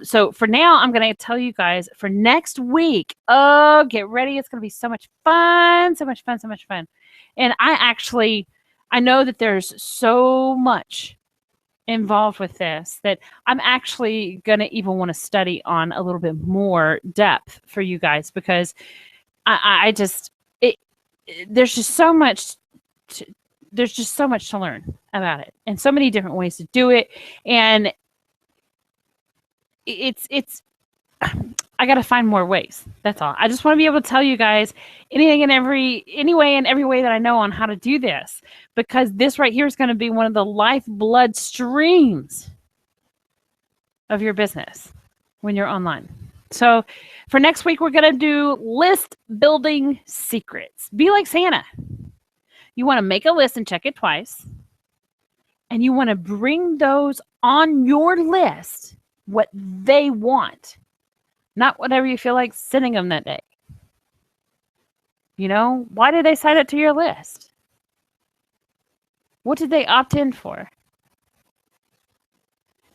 So for now, I'm going to tell you guys for next week. Oh, get ready. It's going to be so much fun. And I know that there's so much involved with this that I'm actually going to even want to study on a little bit more depth for you guys, because there's just so much to learn about it and so many different ways to do it. And I got to find more ways. That's all. I just want to be able to tell you guys any and every way that I know on how to do this, because this right here is going to be one of the lifeblood streams of your business when you're online. So for next week, we're going to do list building secrets. Be like Santa. You want to make a list and check it twice. And you want to bring those on your list what they want, not whatever you feel like sending them that day. You know, why did they sign up to your list? What did they opt in for?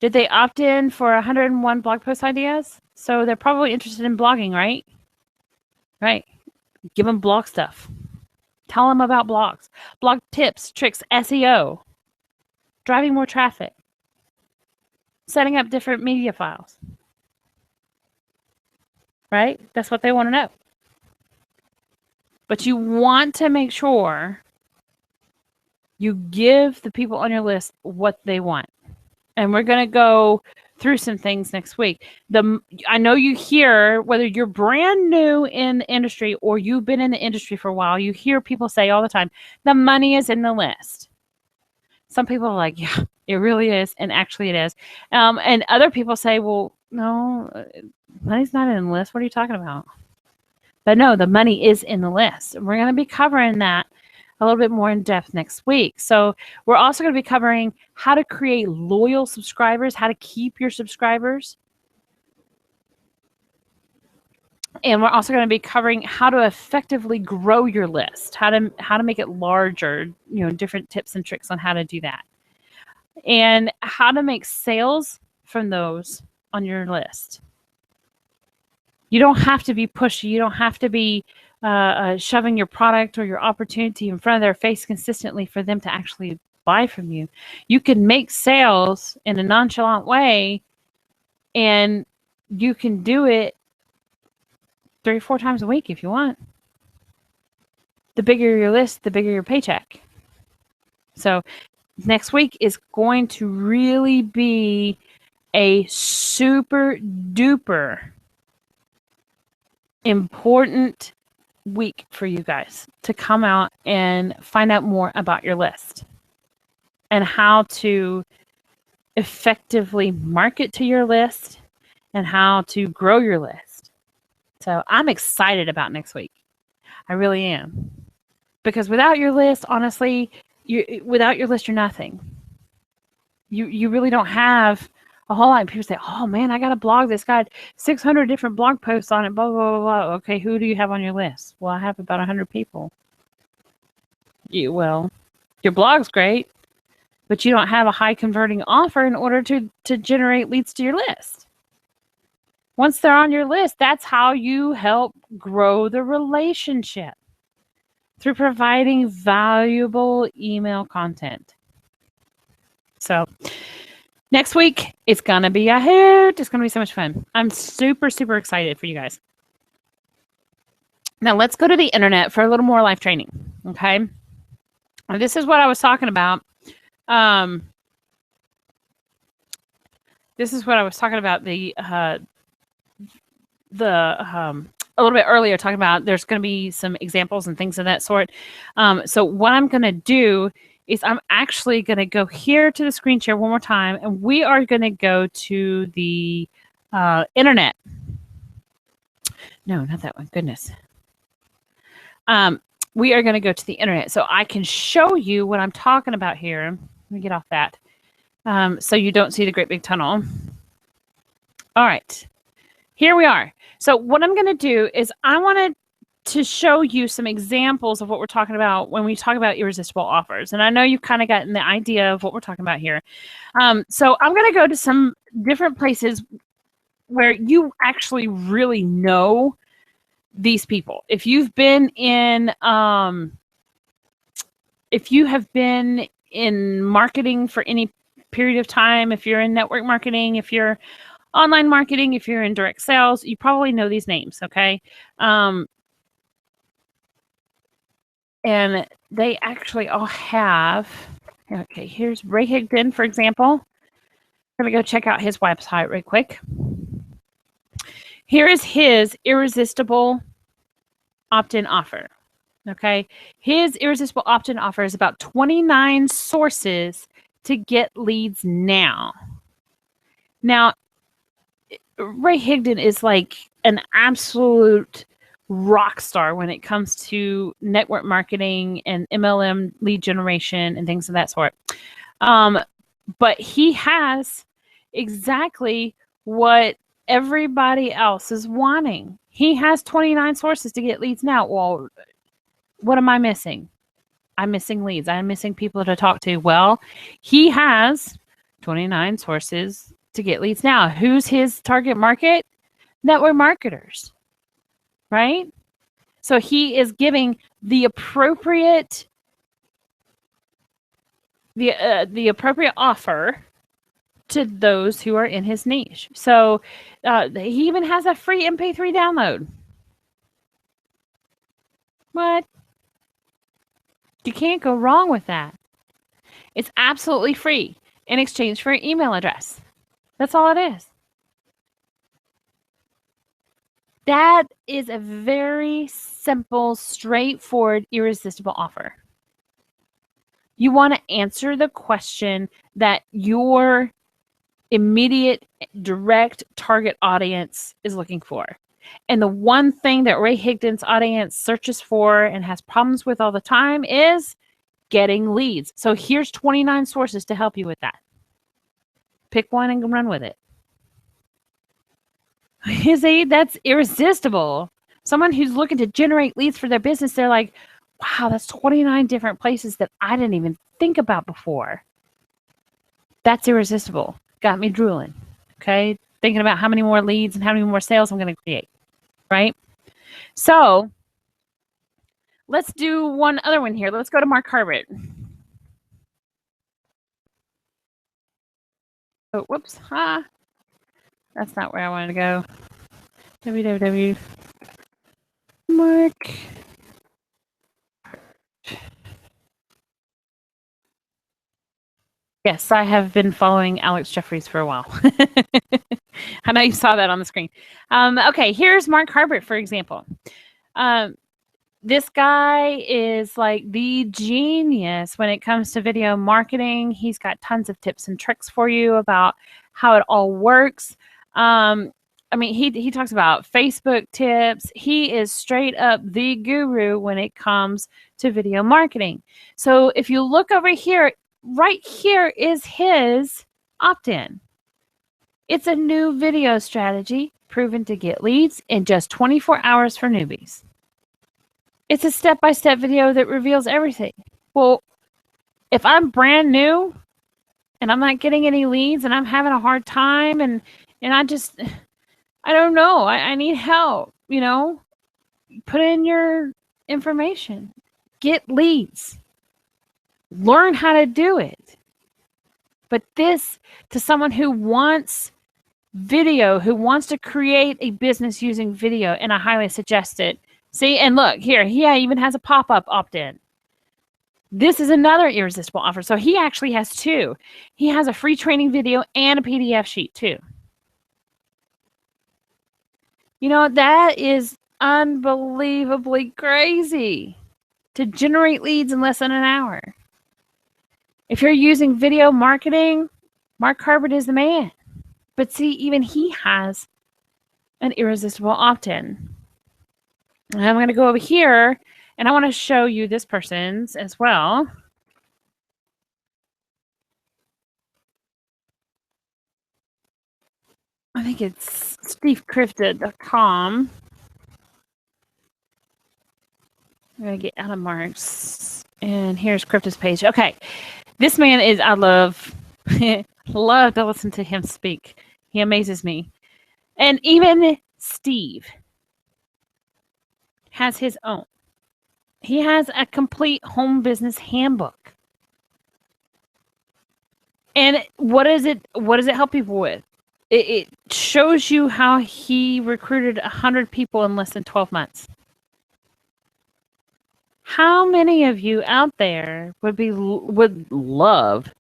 Did they opt in for 101 blog post ideas? So they're probably interested in blogging, right? Right. Give them blog stuff. Tell them about blogs, blog tips, tricks, SEO, driving more traffic, setting up different media files. Right? That's what they want to know. But you want to make sure you give the people on your list what they want. And we're going to go through some things next week. I know you hear, whether you're brand new in the industry or you've been in the industry for a while, you hear people say all the time, the money is in the list. Some people are like, yeah, it really is. And actually it is. And other people say, well, no, money's not in the list. What are you talking about? But no, the money is in the list. We're going to be covering that a little bit more in depth next week. So we're also going to be covering how to create loyal subscribers, how to keep your subscribers. And we're also going to be covering how to effectively grow your list, how to make it larger, different tips and tricks on how to do that. And how to make sales from those on your list. You don't have to be pushy. You don't have to be shoving your product or your opportunity in front of their face consistently for them to actually buy from you. You can make sales in a nonchalant way, and you can do it 3 or 4 times a week if you want. The bigger your list, the bigger your paycheck. So next week is going to really be a super duper important week for you guys to come out and find out more about your list and how to effectively market to your list and how to grow your list. So I'm excited about next week. I really am. Because without your list, honestly, without your list, you're nothing. You really don't have a whole lot. People say, oh man, I got a blog that's got 600 different blog posts on it, blah, blah, blah, blah. Okay, who do you have on your list? Well, I have about 100 people. Well, your blog's great, but you don't have a high converting offer in order to generate leads to your list. Once they're on your list, that's how you help grow the relationship, through providing valuable email content. So next week, it's going to be a hoot. It's going to be so much fun. I'm super, super excited for you guys. Now let's go to the internet for a little more life training. Okay. And this is what I was talking about. This is what I was talking about a little bit earlier, talking about there's going to be some examples and things of that sort. So what I'm going to do is I'm actually going to go here to the screen share one more time, and we are going to go to the internet. No, not that one. Goodness. We are going to go to the internet so I can show you what I'm talking about here. Let me get off that. So you don't see the great big tunnel. All right. Here we are. So what I'm going to do is I wanted to show you some examples of what we're talking about when we talk about irresistible offers. And I know you've kind of gotten the idea of what we're talking about here. So I'm going to go to some different places where you actually really know these people. If you've been in, if you have been in marketing for any period of time, if you're in network marketing, if you're online marketing, if you're in direct sales, you probably know these names, okay? And they actually all have, okay, here's Ray Higdon, for example. I'm going to go check out his website right quick. Here is his irresistible opt-in offer, okay? His irresistible opt-in offer is about 29 sources to get leads now. Now, Ray Higdon is like an absolute rock star when it comes to network marketing and MLM lead generation and things of that sort. But he has exactly what everybody else is wanting. He has 29 sources to get leads now. Well, what am I missing? I'm missing leads. I'm missing people to talk to. Well, he has 29 sources to get leads now. Who's his target market? Network marketers, right? So he is giving the appropriate appropriate offer to those who are in his niche. So he even has a free MP3 download. What? You can't go wrong with that. It's absolutely free in exchange for an email address. That's all it is. That is a very simple, straightforward, irresistible offer. You want to answer the question that your immediate, direct target audience is looking for. And the one thing that Ray Higdon's audience searches for and has problems with all the time is getting leads. So here's 29 sources to help you with that. Pick one and run with it. That's irresistible. Someone who's looking to generate leads for their business, they're like, wow, that's 29 different places that I didn't even think about before. That's irresistible. Got me drooling. Okay. Thinking about how many more leads and how many more sales I'm going to create. Right. So let's do one other one here. Let's go to Mark Harbert. Oh, whoops. That's not where I wanted to go. www. Mark. Yes, I have been following Alex Jeffries for a while. I know you saw that on the screen. Okay, here's Mark Harbert, for example. This guy is like the genius when it comes to video marketing. He's got tons of tips and tricks for you about how it all works. I mean, he talks about Facebook tips. He is straight up the guru when it comes to video marketing. So if you look over here, right here is his opt-in. It's a new video strategy proven to get leads in just 24 hours for newbies. It's a step-by-step video that reveals everything. Well, if I'm brand new and I'm not getting any leads and I'm having a hard time and I don't know, I need help, put in your information, get leads, learn how to do it. But this, to someone who wants video, who wants to create a business using video, and I highly suggest it. See, and look here, he even has a pop-up opt-in. This is another irresistible offer. So he actually has two. He has a free training video and a PDF sheet too. That is unbelievably crazy to generate leads in less than an hour. If you're using video marketing, Mark Harbert is the man. But see, even he has an irresistible opt-in. I'm going to go over here and I want to show you this person's as well. I think it's stevekrifted.com. I'm going to get out of Mark's. And here's Krifta's page. Okay. This man is, I love to listen to him speak. He amazes me. And even Steve has his own. He has a complete home business handbook. And what does it help people with? It shows you how he recruited 100 people in less than 12 months. How many of you out there would love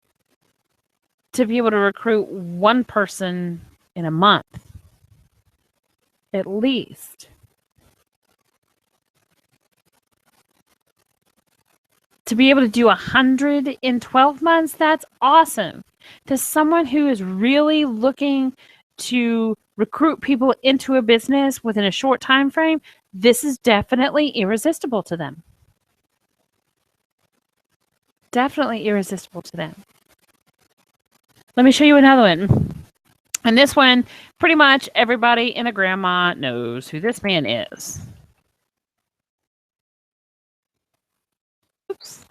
to be able to recruit one person in a month? At least. To be able to do 100 in 12 months, that's awesome. To someone who is really looking to recruit people into a business within a short time frame, this is definitely irresistible to them. Definitely irresistible to them. Let me show you another one. And this one, pretty much everybody and a grandma knows who this man is. Oops.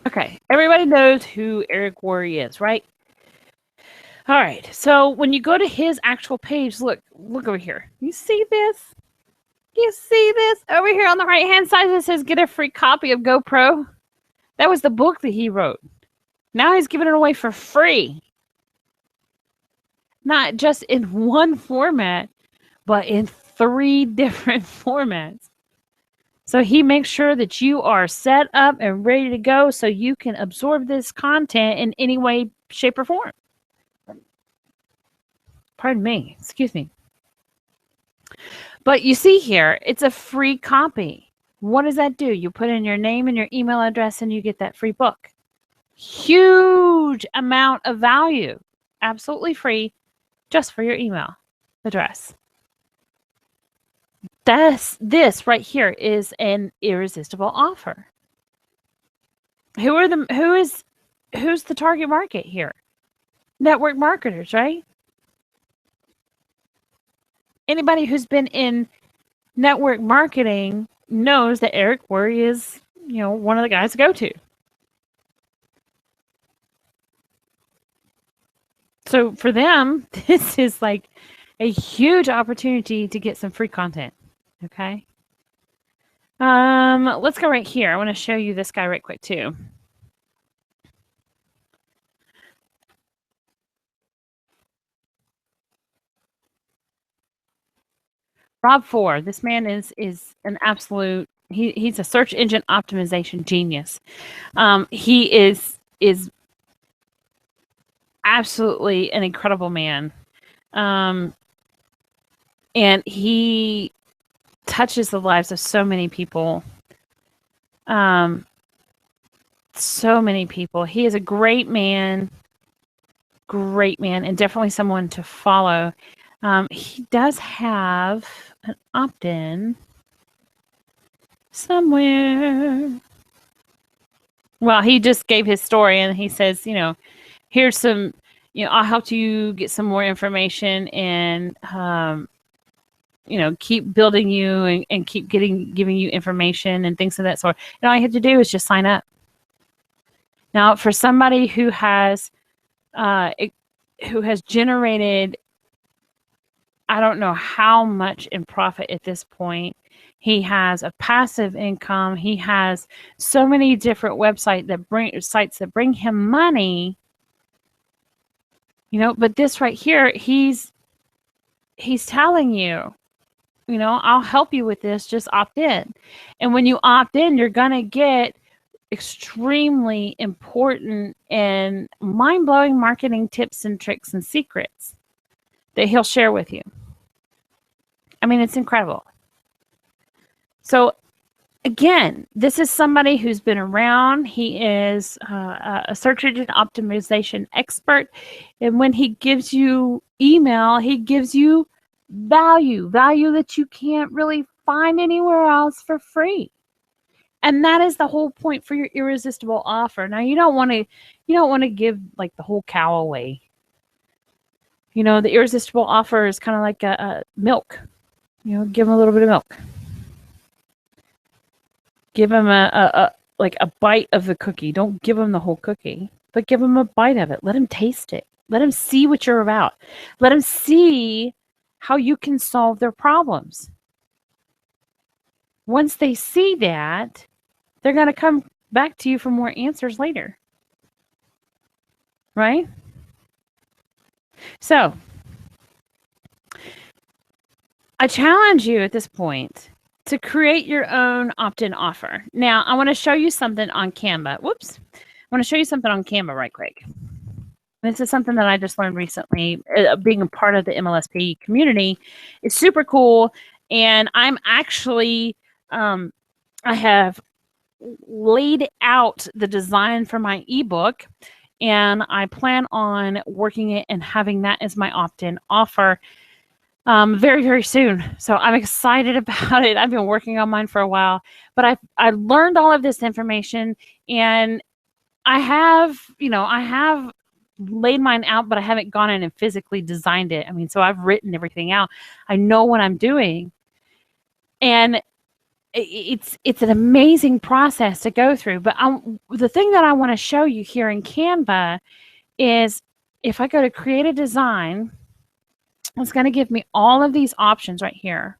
Okay, everybody knows who Eric Worre is, right? All right, so when you go to his actual page, look over here. You see this? You see this? Over here on the right-hand side, it says get a free copy of GoPro. That was the book that he wrote. Now he's giving it away for free. Not just in one format, but in 3 different formats. So he makes sure that you are set up and ready to go so you can absorb this content in any way, shape, or form. Pardon me. Excuse me. But you see here, it's a free copy. What does that do? You put in your name and your email address and you get that free book. Huge amount of value. Absolutely free, just for your email address. This right here is an irresistible offer. Who's the target market here? Network marketers, right? Anybody who's been in network marketing knows that Eric Worre is, one of the guys to go to. So for them, this is like a huge opportunity to get some free content. Okay. Let's go right here. I want to show you this guy right quick too. Rob Four. This man is an absolute. He's a search engine optimization genius. He is absolutely an incredible man, and he touches the lives of so many people. So many people. He is a great man, and definitely someone to follow. He does have an opt-in somewhere. Well, he just gave his story and he says, here's some, I'll help you get some more information and, keep building you and keep giving you information and things of that sort. And all you have to do is just sign up. Now, for somebody who has generated, I don't know how much in profit at this point. He has a passive income. He has so many different sites that bring him money. But this right here, he's telling you, I'll help you with this. Just opt in. And when you opt in, you're gonna get extremely important and mind-blowing marketing tips and tricks and secrets that he'll share with you. I mean, it's incredible. So again, this is somebody who's been around. He is a search engine optimization expert. And when he gives you email, he gives you value that you can't really find anywhere else for free. And that is the whole point for your irresistible offer. Now, you don't want to give like the whole cow away. The irresistible offer is kind of like a milk. Give them a little bit of milk. Give them a bite of the cookie. Don't give them the whole cookie, but give them a bite of it. Let them taste it. Let them see what you're about. Let them see how you can solve their problems. Once they see that, they're going to come back to you for more answers later. Right? So, I challenge you at this point to create your own opt-in offer. Now, I want to show you something on Canva. Whoops. I want to show you something on Canva right quick. This is something that I just learned recently. Being a part of the MLSP community is super cool. And I'm actually, I have laid out the design for my ebook, and I plan on working it and having that as my opt-in offer very, very soon. So I'm excited about it. I've been working on mine for a while, but I learned all of this information, and I have laid mine out, but I haven't gone in and physically designed it. I mean, so I've written everything out. I know what I'm doing, and it's an amazing process to go through. But the thing that I want to show you here in Canva is if I go to create a design, it's going to give me all of these options right here.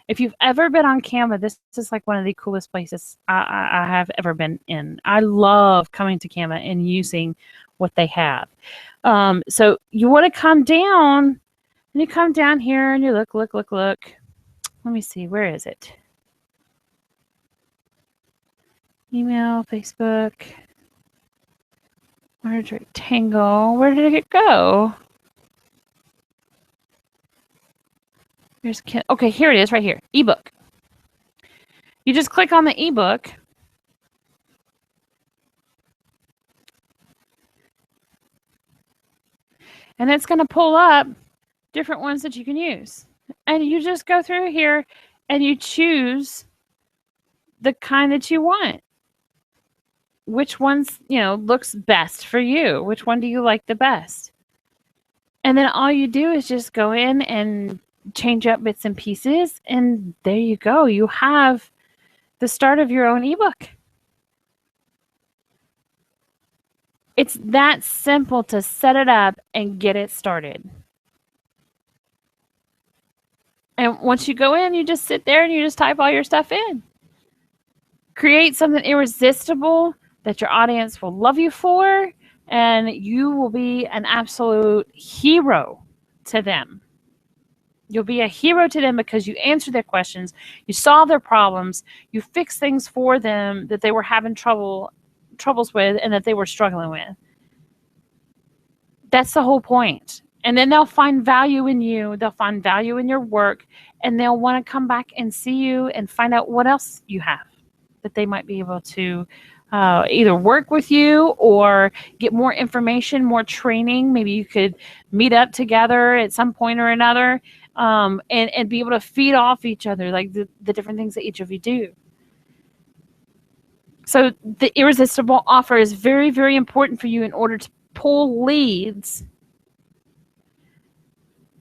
If you've ever been on Canva, this is like one of the coolest places I have ever been in. I love coming to Canva and using what they have. So you want to come down, and you come down here and you look. Let me see, where is it? Email, Facebook, large rectangle. Where did it go? Okay, here it is right here. Ebook. You just click on the ebook. And it's going to pull up different ones that you can use. And you just go through here and you choose the kind that you want. Which one's, looks best for you? Which one do you like the best? And then all you do is just go in and change up bits and pieces, and there you go. You have the start of your own ebook. It's that simple to set it up and get it started. And once you go in, you just sit there and you just type all your stuff in. Create something irresistible that your audience will love you for, and you will be an absolute hero to them. You'll be a hero to them because you answer their questions, you solve their problems, you fix things for them that they were having troubles with and that they were struggling with. That's the whole point. And then they'll find value in you, they'll find value in your work, and they'll want to come back and see you and find out what else you have that they might be able to either work with you or get more information, more training. Maybe you could meet up together at some point or another, and be able to feed off each other, like the different things that each of you do. So the irresistible offer is very, very important for you in order to pull leads,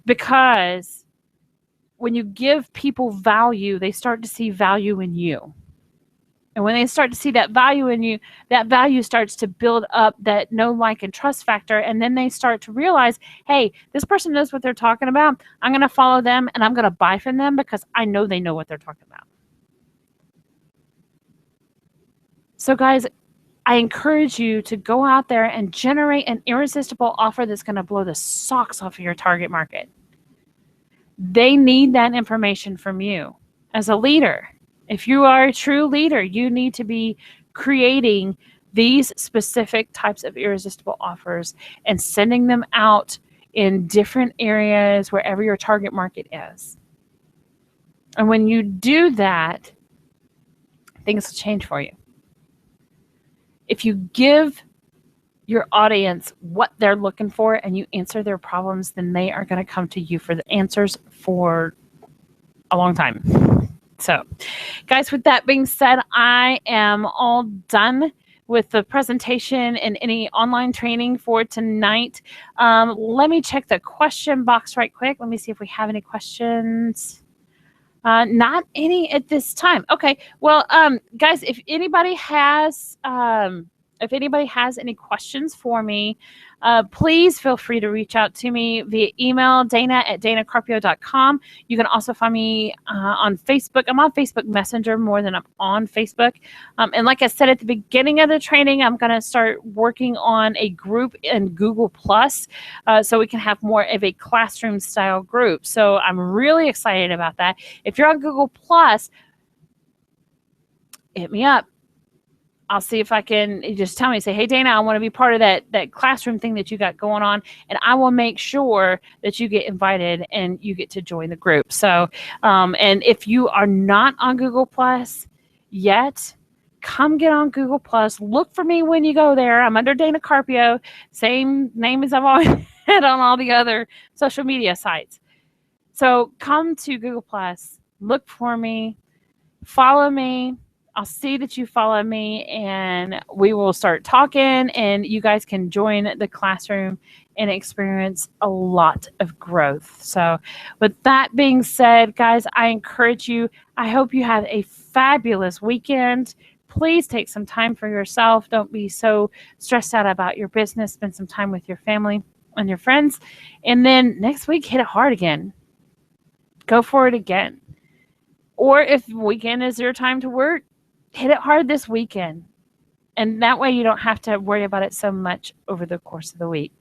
because when you give people value, they start to see value in you. And when they start to see that value in you, that value starts to build up that know, like, and trust factor. And then they start to realize, hey, this person knows what they're talking about. I'm going to follow them and I'm going to buy from them because I know they know what they're talking about. So, guys, I encourage you to go out there and generate an irresistible offer that's going to blow the socks off of your target market. They need that information from you as a leader. If you are a true leader, you need to be creating these specific types of irresistible offers and sending them out in different areas wherever your target market is. And when you do that, things will change for you. If you give your audience what they're looking for and you answer their problems, then they are going to come to you for the answers for a long time. So, guys, with that being said, I am all done with the presentation and any online training for tonight. Let me check the question box right quick. Let me see if we have any questions. Not any at this time. Okay. Well, guys, if anybody has any questions for me, please feel free to reach out to me via email, dana@danacarpio.com. You can also find me on Facebook. I'm on Facebook Messenger more than I'm on Facebook. And like I said at the beginning of the training, I'm going to start working on a group in Google Plus, so we can have more of a classroom style group. So I'm really excited about that. If you're on Google Plus, hit me up. I'll see if I can. Just tell me, say, hey, Dana, I want to be part of that classroom thing that you got going on. And I will make sure that you get invited and you get to join the group. So, and if you are not on Google Plus yet, come get on Google Plus. Look for me when you go there. I'm under Dana Carpio, same name as I've always had on all the other social media sites. So come to Google Plus, look for me, follow me. I'll see that you follow me and we will start talking and you guys can join the classroom and experience a lot of growth. So with that being said, guys, I encourage you. I hope you have a fabulous weekend. Please take some time for yourself. Don't be so stressed out about your business. Spend some time with your family and your friends. And then next week, hit it hard again. Go for it again. Or if weekend is your time to work, hit it hard this weekend. And that way you don't have to worry about it so much over the course of the week.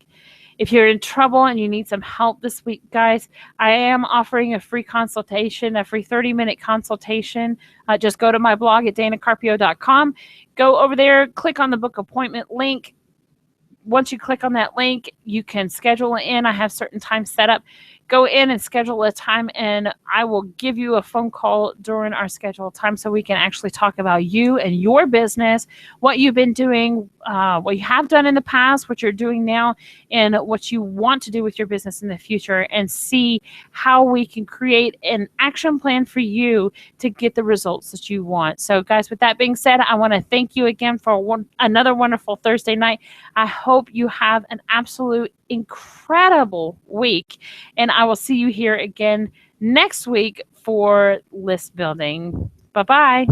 If you're in trouble and you need some help this week, guys, I am offering a free consultation, a free 30-minute consultation. Just go to my blog at danacarpio.com. Go over there, click on the book appointment link. Once you click on that link, you can schedule it in. I have certain times set up. Go in and schedule a time, and I will give you a phone call during our scheduled time so we can actually talk about you and your business, what you've been doing, what you have done in the past, what you're doing now, and what you want to do with your business in the future, and see how we can create an action plan for you to get the results that you want. So, guys, with that being said, I want to thank you again for another wonderful Thursday night. I hope you have an absolute incredible week, and I will see you here again next week for list building. Bye-bye.